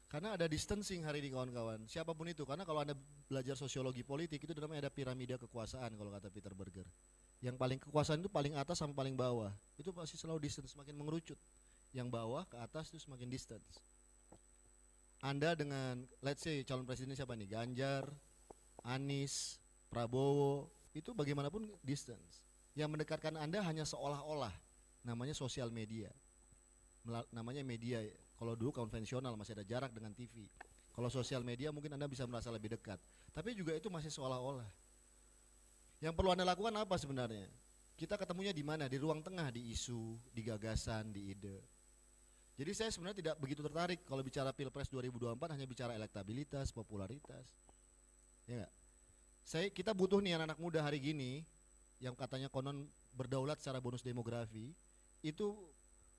karena ada distancing hari ini kawan-kawan, siapapun itu. Karena kalau Anda belajar sosiologi politik itu namanya ada piramida kekuasaan kalau kata Peter Berger. Yang paling kekuasaan itu paling atas sama paling bawah, itu pasti selalu distance, semakin mengerucut. Yang bawah ke atas itu semakin distance. Anda dengan let's say calon presiden siapa nih, Ganjar, Anies, Prabowo, itu bagaimanapun distance. Yang mendekatkan Anda hanya seolah-olah, namanya sosial media, namanya media. Kalau dulu konvensional masih ada jarak dengan TV. Kalau sosial media mungkin Anda bisa merasa lebih dekat, tapi juga itu masih seolah-olah. Yang perlu Anda lakukan apa sebenarnya? Kita ketemunya di mana? Di ruang tengah, di isu, di gagasan, di ide. Jadi saya sebenarnya tidak begitu tertarik kalau bicara Pilpres 2024 hanya bicara elektabilitas, popularitas. Ya gak? Kita butuh nih anak-anak muda hari gini yang katanya konon berdaulat secara bonus demografi, itu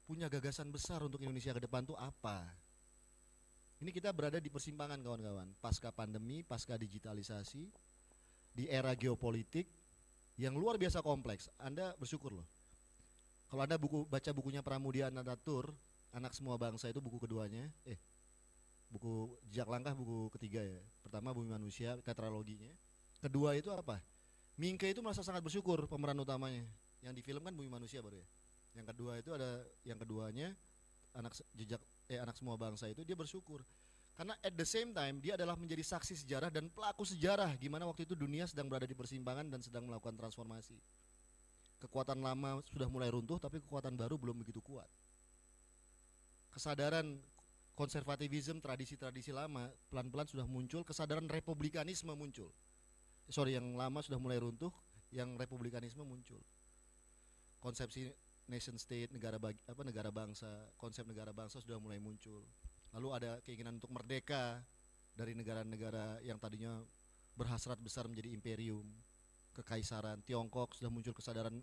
punya gagasan besar untuk Indonesia ke depan tuh apa? Ini kita berada di persimpangan kawan-kawan, pasca pandemi, pasca digitalisasi, di era geopolitik, yang yang luar biasa kompleks. Anda bersyukur loh. Kalau Anda baca bukunya Pramudia Anandatur, Anak Semua Bangsa, itu buku keduanya, buku Jejak Langkah buku ketiga ya. Pertama Bumi Manusia, tetraloginya. Kedua itu apa? Mingke itu merasa sangat bersyukur pemeran utamanya. Yang di film kan Bumi Manusia baru ya. Yang kedua itu ada yang keduanya Anak Semua Bangsa itu dia bersyukur. Karena at the same time dia adalah menjadi saksi sejarah dan pelaku sejarah gimana waktu itu dunia sedang berada di persimpangan dan sedang melakukan transformasi. Kekuatan lama sudah mulai runtuh tapi kekuatan baru belum begitu kuat. Kesadaran konservativisme, tradisi-tradisi lama pelan-pelan sudah muncul, kesadaran republikanisme muncul. Yang lama sudah mulai runtuh, yang republikanisme muncul. Konsepsi nation state, negara bangsa, konsep negara bangsa sudah mulai muncul. Lalu ada keinginan untuk merdeka dari negara-negara yang tadinya berhasrat besar menjadi imperium, kekaisaran. Tiongkok sudah muncul kesadaran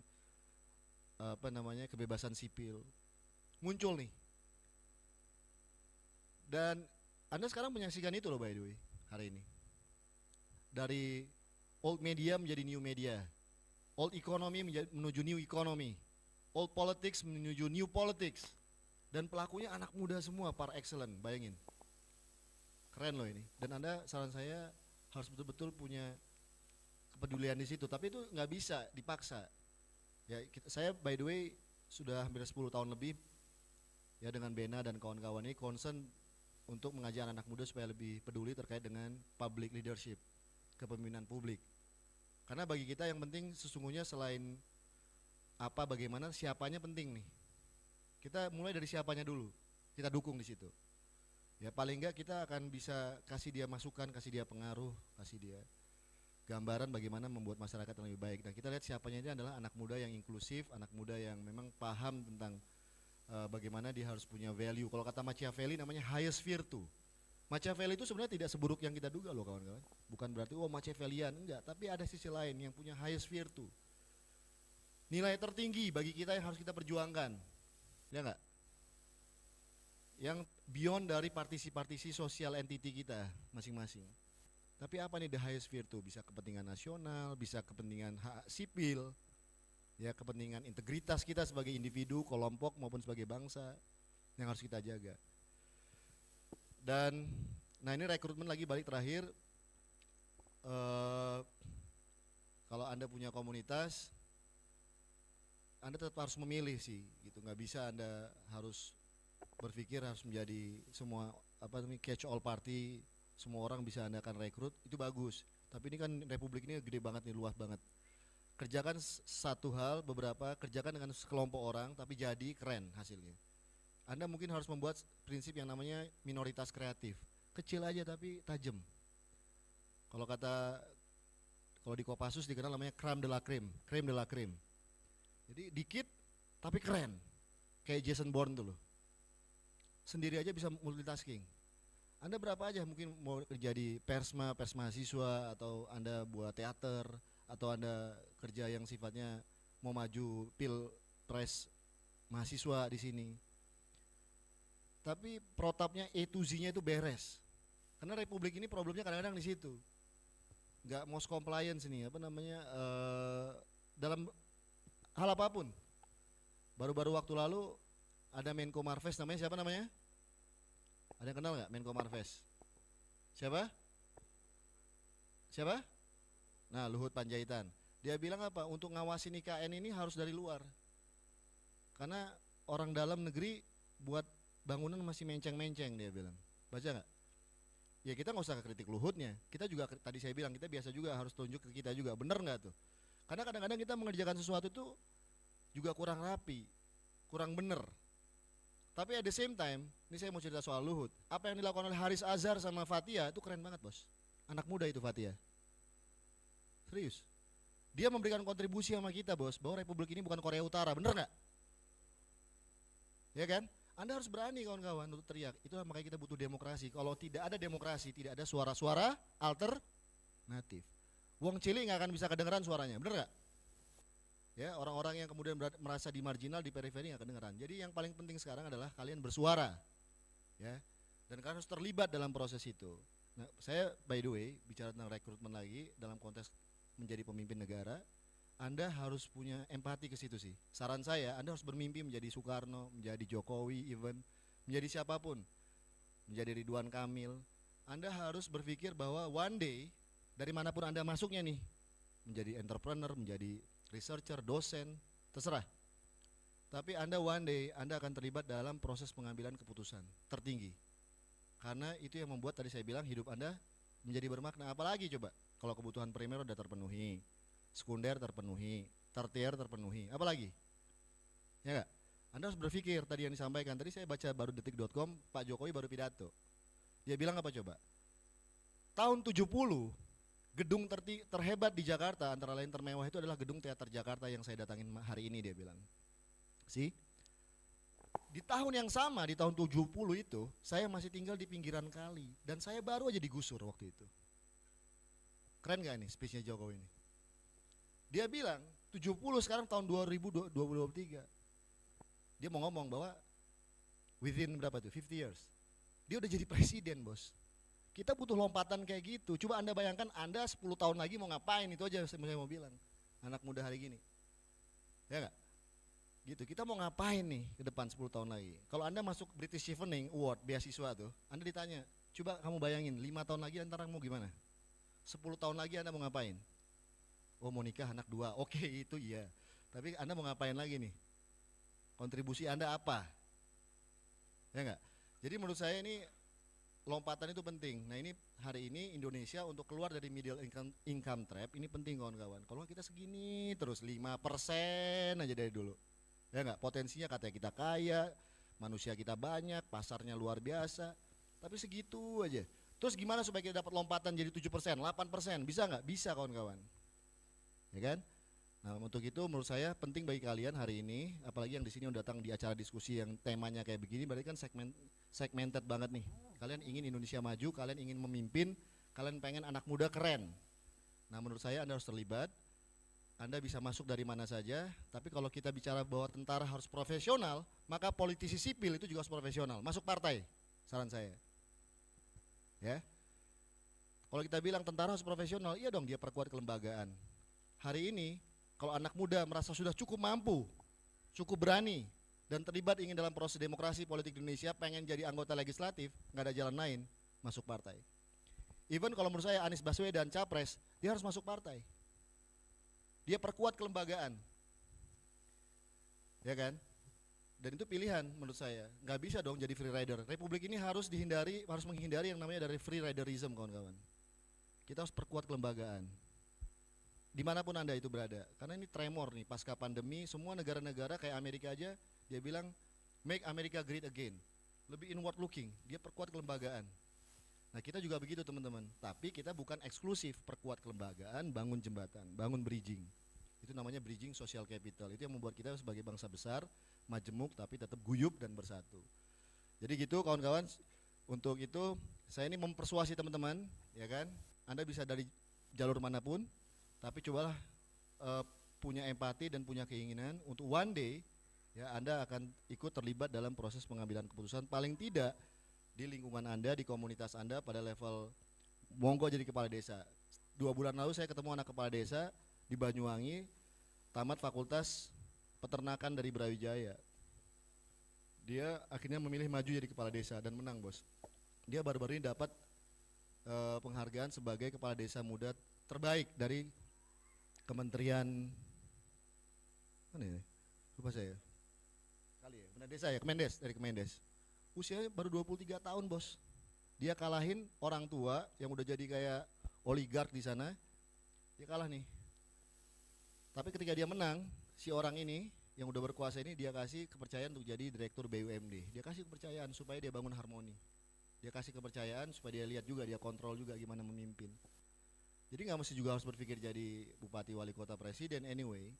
kebebasan sipil. Muncul nih. Dan Anda sekarang menyaksikan itu loh by the way hari ini. Dari old media menjadi new media. Old economy menuju new economy. Old politics menuju new politics. Dan pelakunya anak muda semua par excellence, bayangin. Keren loh ini. Dan Anda, saran saya harus betul-betul punya kepedulian di situ. Tapi itu nggak bisa dipaksa. Ya, saya by the way sudah hampir 10 tahun lebih ya dengan Bena dan kawan-kawan ini concern untuk mengajak anak muda supaya lebih peduli terkait dengan public leadership, kepemimpinan publik. Karena bagi kita yang penting sesungguhnya selain bagaimana, siapanya penting nih. Kita mulai dari siapanya dulu, kita dukung di situ. Ya paling enggak kita akan bisa kasih dia masukan, kasih dia pengaruh, kasih dia gambaran bagaimana membuat masyarakat yang lebih baik. Dan kita lihat siapanya ini adalah anak muda yang inklusif, anak muda yang memang paham tentang bagaimana dia harus punya value. Kalau kata Machiavelli namanya highest virtue. Machiavelli itu sebenarnya tidak seburuk yang kita duga loh kawan-kawan. Bukan berarti Machiavellian, enggak. Tapi ada sisi lain yang punya highest virtue. Nilai tertinggi bagi kita yang harus kita perjuangkan. Ya enggak? Yang beyond dari partisi-partisi sosial entity kita masing-masing. Tapi apa nih the highest virtue? Bisa kepentingan nasional, bisa kepentingan hak sipil, ya kepentingan integritas kita sebagai individu, kelompok maupun sebagai bangsa yang harus kita jaga. Dan nah ini rekrutmen lagi balik terakhir. Kalau Anda punya komunitas, Anda tetap harus memilih sih, gitu. Nggak bisa Anda harus berpikir harus menjadi semua catch all party, semua orang bisa Anda akan rekrut, itu bagus. Tapi ini kan republik ini gede banget nih, luas banget. Kerjakan satu hal, kerjakan dengan sekelompok orang, tapi jadi keren hasilnya. Anda mungkin harus membuat prinsip yang namanya minoritas kreatif. Kecil aja tapi tajam. Kalau di Kopassus dikenal namanya crème de la crème. Jadi dikit tapi keren. Kayak Jason Bourne tuh loh. Sendiri aja bisa multitasking. Anda berapa aja mungkin mau kerja di pers mahasiswa, atau Anda buat teater, atau Anda kerja yang sifatnya mau maju pilpres mahasiswa di sini. Tapi protapnya A to Z-nya itu beres. Karena republik ini problemnya kadang-kadang di situ. Nggak most compliance ini, dalam hal apapun. Baru-baru waktu lalu ada Menko Marves, namanya siapa namanya? Ada yang kenal nggak Menko Marves? Siapa? Nah, Luhut Panjaitan. Dia bilang apa? Untuk ngawasin IKN ini harus dari luar. Karena orang dalam negeri buat bangunan masih menceng-menceng, dia bilang. Baca nggak? Ya kita nggak usah kritik Luhutnya. Kita juga tadi saya bilang kita biasa juga harus tunjuk ke kita juga. Bener nggak tuh? Karena kadang-kadang kita mengerjakan sesuatu itu juga kurang rapi, kurang bener. Tapi at the same time, ini saya mau cerita soal Luhut. Apa yang dilakukan oleh Haris Azhar sama Fathia itu keren banget bos. Anak muda itu Fathia. Serius. Dia memberikan kontribusi sama kita bos, bahwa republik ini bukan Korea Utara, bener nggak? Ya kan? Anda harus berani kawan-kawan untuk teriak. Itulah makanya kita butuh demokrasi. Kalau tidak ada demokrasi, tidak ada suara-suara alternatif. Wong Cili nggak akan bisa kedengeran suaranya, bener nggak? Ya, orang-orang yang kemudian merasa di marginal, di periferi nggak kedengeran. Jadi yang paling penting sekarang adalah kalian bersuara, ya, dan kalian harus terlibat dalam proses itu. Nah, saya by the way bicara tentang rekrutmen lagi dalam konteks menjadi pemimpin negara. Anda harus punya empati ke situ sih. Saran saya, Anda harus bermimpi menjadi Soekarno, menjadi Jokowi, even menjadi siapapun, menjadi Ridwan Kamil. Anda harus berpikir bahwa one day dari manapun Anda masuknya nih, menjadi entrepreneur, menjadi researcher, dosen, terserah. Tapi Anda one day Anda akan terlibat dalam proses pengambilan keputusan tertinggi. Karena itu yang membuat tadi saya bilang hidup Anda menjadi bermakna. Apalagi coba kalau kebutuhan primer udah terpenuhi, sekunder terpenuhi, tertier terpenuhi, apalagi? Ya enggak? Anda harus berpikir tadi yang disampaikan. Tadi saya baca baru detik.com, Pak Jokowi baru pidato. Dia bilang apa coba? Tahun 70 gedung terhebat di Jakarta antara lain termewah itu adalah gedung Teater Jakarta yang saya datangin hari ini, dia bilang. Di tahun yang sama, di tahun 70 itu, saya masih tinggal di pinggiran kali dan saya baru aja digusur waktu itu. Keren gak nih speech-nya Jokowi ini? Dia bilang 70 sekarang tahun 2023. Dia mau ngomong bahwa within berapa tuh? 50 years. Dia udah jadi presiden, bos. Kita butuh lompatan kayak gitu. Coba Anda bayangkan Anda 10 tahun lagi mau ngapain, itu aja saya mau bilang. Anak muda hari gini. Ya enggak? Gitu, kita mau ngapain nih ke depan 10 tahun lagi. Kalau Anda masuk British Chevening Award beasiswa tuh, Anda ditanya, coba kamu bayangin 5 tahun lagi antara mau gimana? 10 tahun lagi Anda mau ngapain? Oh, mau nikah anak 2, oke itu iya. Tapi Anda mau ngapain lagi nih? Kontribusi Anda apa? Ya enggak? Jadi menurut saya ini lompatan itu penting. Nah ini hari ini Indonesia untuk keluar dari middle income trap ini penting kawan-kawan. Kalau kita segini terus 5% aja dari dulu. Ya enggak, potensinya katanya kita kaya, manusia kita banyak, pasarnya luar biasa, tapi segitu aja. Terus gimana supaya kita dapat lompatan jadi 7%, 8%, bisa nggak? Bisa kawan-kawan, ya kan? Nah untuk itu menurut saya penting bagi kalian hari ini, apalagi yang di sini udah datang di acara diskusi yang temanya kayak begini, berarti kan segmented banget nih. Kalian ingin Indonesia maju, kalian ingin memimpin, kalian pengen anak muda keren. Nah menurut saya Anda harus terlibat. Anda bisa masuk dari mana saja, tapi kalau kita bicara bahwa tentara harus profesional, maka politisi sipil itu juga harus profesional. Masuk partai, saran saya. Ya, kalau kita bilang tentara harus profesional, iya dong dia perkuat kelembagaan. Hari ini, kalau anak muda merasa sudah cukup mampu, cukup berani, dan terlibat ingin dalam proses demokrasi politik di Indonesia, pengen jadi anggota legislatif, nggak ada jalan lain, masuk partai. Even kalau menurut saya Anies Baswedan capres, dia harus masuk partai. Dia perkuat kelembagaan, ya kan? Dan itu pilihan menurut saya. Nggak bisa dong jadi free rider. Republik ini harus menghindari yang namanya dari free riderism, kawan-kawan. Kita harus perkuat kelembagaan, dimanapun Anda itu berada. Karena ini tremor nih, pasca pandemi, semua negara-negara kayak Amerika aja, dia bilang make America great again. Lebih inward looking, dia perkuat kelembagaan. Nah kita juga begitu teman-teman, tapi kita bukan eksklusif perkuat kelembagaan, bangun jembatan, bangun bridging. Itu namanya bridging social capital, itu yang membuat kita sebagai bangsa besar, majemuk tapi tetap guyup dan bersatu. Jadi gitu kawan-kawan, untuk itu saya ini mempersuasi teman-teman, ya kan, Anda bisa dari jalur manapun, tapi cobalah punya empati dan punya keinginan untuk one day, ya Anda akan ikut terlibat dalam proses pengambilan keputusan, paling tidak di lingkungan Anda, di komunitas Anda pada level monggo jadi kepala desa. 2 bulan lalu saya ketemu anak kepala desa di Banyuwangi, tamat fakultas peternakan dari Brawijaya. Dia akhirnya memilih maju jadi kepala desa dan menang, bos. Dia baru-baru ini dapat penghargaan sebagai kepala desa muda terbaik dari Kementerian mana ya? Lupa saya. Kali ya, benar desa ya, Kemendes, dari Kemendes. Usianya baru 23 tahun, bos. Dia kalahin orang tua yang udah jadi kayak oligark di sana. Dia kalah nih. Tapi ketika dia menang, si orang ini yang udah berkuasa ini dia kasih kepercayaan untuk jadi direktur BUMD. Dia kasih kepercayaan supaya dia bangun harmoni. Dia kasih kepercayaan supaya dia lihat juga, dia kontrol juga gimana memimpin. Jadi nggak mesti juga harus berpikir jadi bupati, wali kota, presiden. Anyway,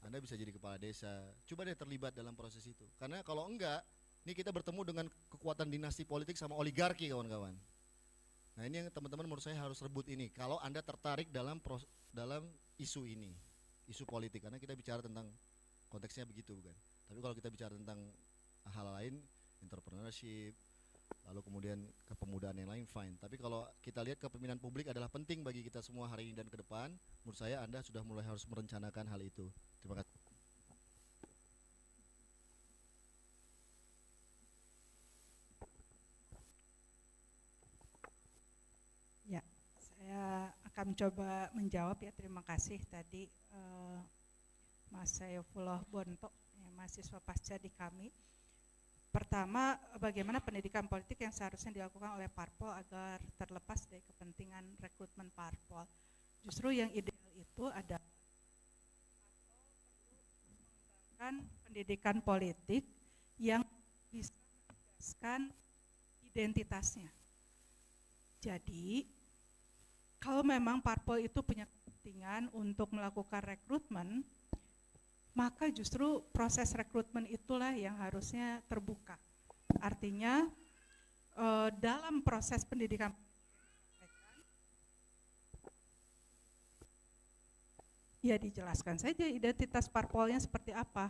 Anda bisa jadi kepala desa. Coba deh terlibat dalam proses itu. Karena kalau enggak, ini kita bertemu dengan kekuatan dinasti politik sama oligarki, kawan-kawan. Nah ini yang teman-teman menurut saya harus rebut ini. Kalau Anda tertarik dalam isu ini, isu politik, karena kita bicara tentang konteksnya begitu, bukan? Tapi kalau kita bicara tentang hal lain, entrepreneurship, lalu kemudian kepemudaan, kepemudaan yang lain fine. Tapi kalau kita lihat kepemimpinan publik adalah penting bagi kita semua hari ini dan ke depan, menurut saya Anda sudah mulai harus merencanakan hal itu. Terima kasih. Ya, saya akan coba menjawab ya. Terima kasih tadi Mas Saifullah Bonto, ya, mahasiswa pasca di kami. Pertama, bagaimana pendidikan politik yang seharusnya dilakukan oleh parpol agar terlepas dari kepentingan rekrutmen parpol. Justru yang ideal itu adalah mengembangkan pendidikan politik yang bisa menegaskan identitasnya. Jadi, kalau memang parpol itu punya kepentingan untuk melakukan rekrutmen, maka justru proses rekrutmen itulah yang harusnya terbuka. Artinya dalam proses pendidikan ya dijelaskan saja identitas parpolnya seperti apa,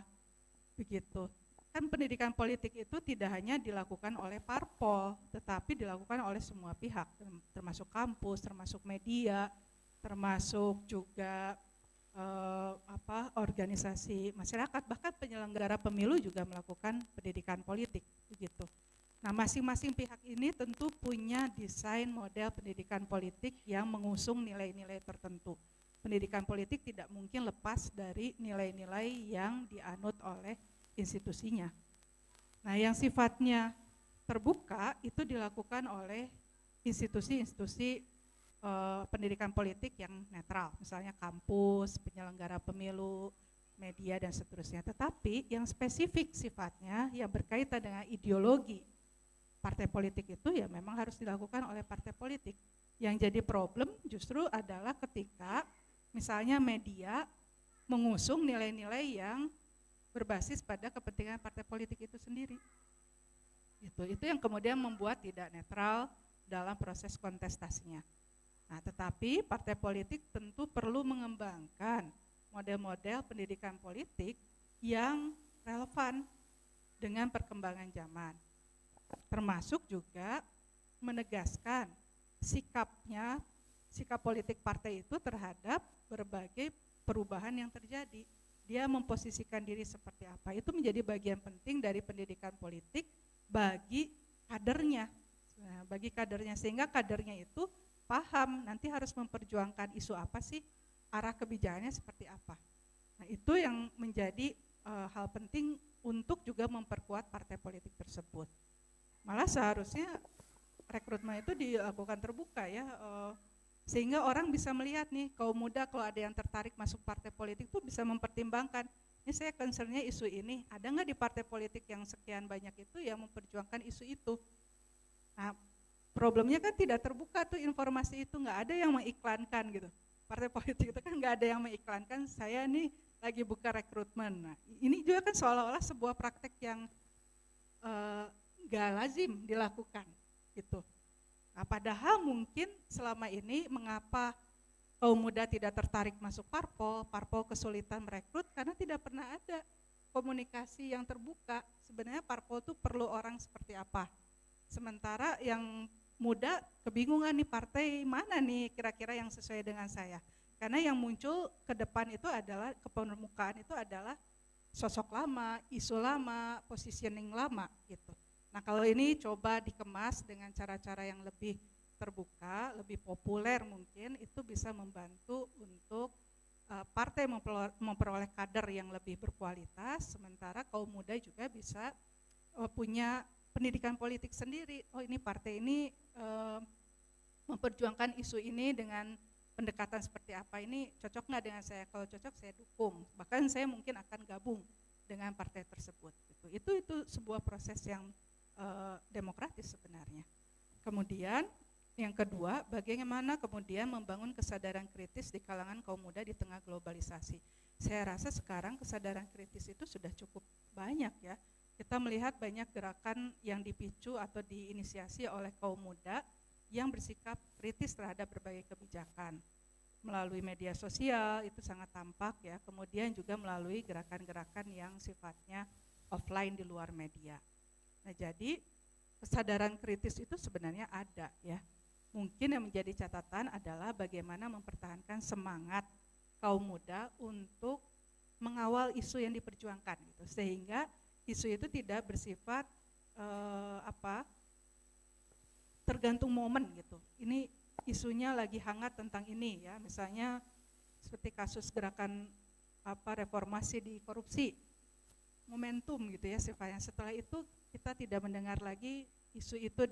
begitu. Kan pendidikan politik itu tidak hanya dilakukan oleh parpol, tetapi dilakukan oleh semua pihak, termasuk kampus, termasuk media, termasuk juga organisasi masyarakat, bahkan penyelenggara pemilu juga melakukan pendidikan politik, begitu. Nah, masing-masing pihak ini tentu punya desain model pendidikan politik yang mengusung nilai-nilai tertentu. Pendidikan politik tidak mungkin lepas dari nilai-nilai yang dianut oleh institusinya. Nah, yang sifatnya terbuka itu dilakukan oleh institusi-institusi pendidikan politik yang netral, misalnya kampus, penyelenggara pemilu, media, dan seterusnya. Tetapi yang spesifik sifatnya yang berkaitan dengan ideologi partai politik itu ya memang harus dilakukan oleh partai politik. Yang jadi problem justru adalah ketika misalnya media mengusung nilai-nilai yang berbasis pada kepentingan partai politik itu sendiri. Itu yang kemudian membuat tidak netral dalam proses kontestasinya. Nah, tetapi partai politik tentu perlu mengembangkan model-model pendidikan politik yang relevan dengan perkembangan zaman. Termasuk juga menegaskan sikap politik partai itu terhadap berbagai perubahan yang terjadi. Dia memposisikan diri seperti apa. Itu menjadi bagian penting dari pendidikan politik bagi kadernya. Nah, bagi kadernya, sehingga kadernya itu paham nanti harus memperjuangkan isu apa sih, arah kebijakannya seperti apa. Nah, itu yang menjadi hal penting untuk juga memperkuat partai politik tersebut. Malah seharusnya rekrutmen itu dilakukan terbuka ya, sehingga orang bisa melihat nih, kaum muda kalau ada yang tertarik masuk partai politik itu bisa mempertimbangkan, ini saya concernnya isu ini, ada nggak di partai politik yang sekian banyak itu yang memperjuangkan isu itu. Nah, problemnya kan tidak terbuka tuh informasi itu, nggak ada yang mengiklankan gitu. Partai politik itu kan nggak ada yang mengiklankan, saya nih lagi buka rekrutmen. Nah, ini juga kan seolah-olah sebuah praktek yang nggak lazim dilakukan gitu. Nah, padahal mungkin selama ini mengapa kaum muda tidak tertarik masuk parpol, parpol kesulitan merekrut karena tidak pernah ada komunikasi yang terbuka. Sebenarnya parpol itu perlu orang seperti apa. Sementara yang muda kebingungan nih, partai mana nih kira-kira yang sesuai dengan saya. Karena yang muncul ke depan itu adalah, ke permukaan itu adalah sosok lama, isu lama, positioning lama gitu. Nah, kalau ini coba dikemas dengan cara-cara yang lebih terbuka, lebih populer mungkin, itu bisa membantu untuk partai memperoleh kader yang lebih berkualitas, sementara kaum muda juga bisa punya pendidikan politik sendiri. Oh, ini partai ini memperjuangkan isu ini dengan pendekatan seperti apa, ini cocok nggak dengan saya? Kalau cocok saya dukung, bahkan saya mungkin akan gabung dengan partai tersebut. Itu sebuah proses yang demokratis sebenarnya. Kemudian yang kedua, bagaimana kemudian membangun kesadaran kritis di kalangan kaum muda di tengah globalisasi. Saya rasa sekarang kesadaran kritis itu sudah cukup banyak ya. Kita melihat banyak gerakan yang dipicu atau diinisiasi oleh kaum muda yang bersikap kritis terhadap berbagai kebijakan. Melalui media sosial itu sangat tampak ya, kemudian juga melalui gerakan-gerakan yang sifatnya offline di luar media. Nah, jadi kesadaran kritis itu sebenarnya ada ya. Mungkin yang menjadi catatan adalah bagaimana mempertahankan semangat kaum muda untuk mengawal isu yang diperjuangkan gitu, sehingga isu itu tidak bersifat tergantung momen gitu. Ini isunya lagi hangat tentang ini ya, misalnya seperti kasus gerakan reformasi di korupsi, momentum gitu ya sifatnya. Setelah itu kita tidak mendengar lagi isu itu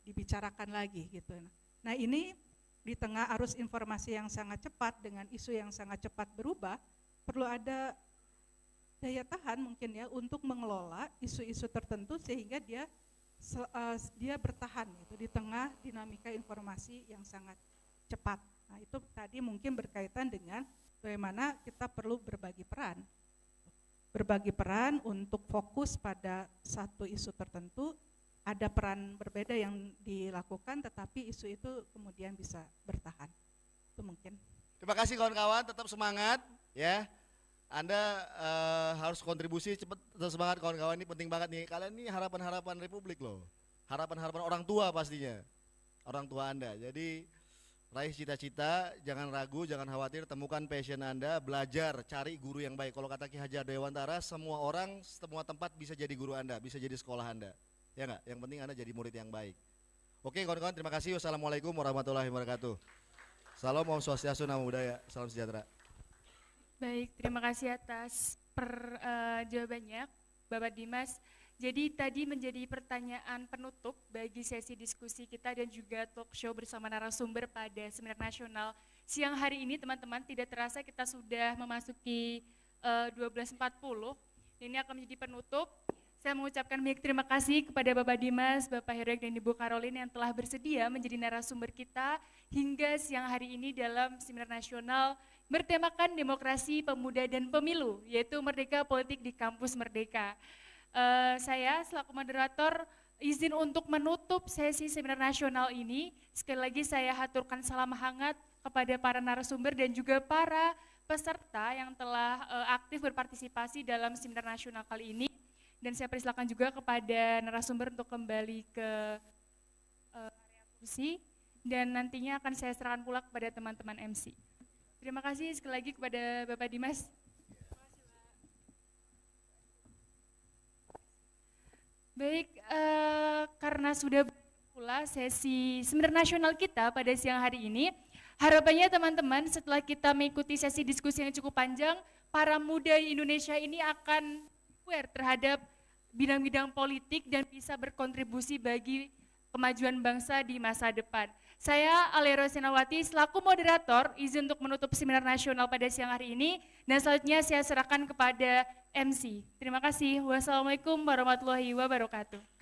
dibicarakan lagi gitu. Nah ini di tengah arus informasi yang sangat cepat dengan isu yang sangat cepat berubah, perlu ada daya tahan mungkin ya untuk mengelola isu-isu tertentu sehingga dia bertahan gitu di tengah dinamika informasi yang sangat cepat. Nah itu tadi mungkin berkaitan dengan bagaimana kita perlu berbagi peran untuk fokus pada satu isu tertentu. Ada peran berbeda yang dilakukan, tetapi isu itu kemudian bisa bertahan. Itu mungkin. Terima kasih kawan-kawan, tetap semangat ya. Anda harus kontribusi, cepat tetap semangat kawan-kawan, ini penting banget nih. Kalian ini harapan-harapan Republik loh, harapan-harapan orang tua pastinya, orang tua Anda. Jadi raih cita-cita, jangan ragu, jangan khawatir, temukan passion Anda, belajar, cari guru yang baik. Kalau kata Ki Hajar Dewantara, semua orang, semua tempat bisa jadi guru Anda, bisa jadi sekolah Anda. Ya enggak? Yang penting Anda jadi murid yang baik. Oke kawan-kawan, terima kasih. Wassalamualaikum warahmatullahi wabarakatuh. Salam, Om Swastiastu, Namo Buddhaya, salam sejahtera. Baik, terima kasih atas jawabannya Bapak Dimas. Jadi tadi menjadi pertanyaan penutup bagi sesi diskusi kita dan juga talk show bersama narasumber pada Seminar Nasional siang hari ini teman-teman. Tidak terasa kita sudah memasuki 12.40. Ini akan menjadi penutup. Saya mengucapkan banyak terima kasih kepada Bapak Dimas, Bapak Heroik dan Ibu Caroline yang telah bersedia menjadi narasumber kita hingga siang hari ini dalam Seminar Nasional bertemakan Demokrasi, Pemuda dan Pemilu, yaitu Merdeka Politik di Kampus Merdeka. Saya selaku moderator izin untuk menutup sesi Seminar Nasional ini. Sekali lagi saya haturkan salam hangat kepada para narasumber dan juga para peserta yang telah aktif berpartisipasi dalam Seminar Nasional kali ini. Dan saya persilakan juga kepada narasumber untuk kembali ke area kursi dan nantinya akan saya serahkan pula kepada teman-teman MC. Terima kasih sekali lagi kepada Bapak Dimas. Baik, karena sudah pula sesi Seminar Nasional kita pada siang hari ini, harapannya teman-teman setelah kita mengikuti sesi diskusi yang cukup panjang, para muda Indonesia ini akan aware terhadap bidang-bidang politik dan bisa berkontribusi bagi kemajuan bangsa di masa depan. Saya Alero Senawati selaku moderator izin untuk menutup Seminar Nasional pada siang hari ini dan selanjutnya saya serahkan kepada MC. Terima kasih. Wassalamualaikum warahmatullahi wabarakatuh.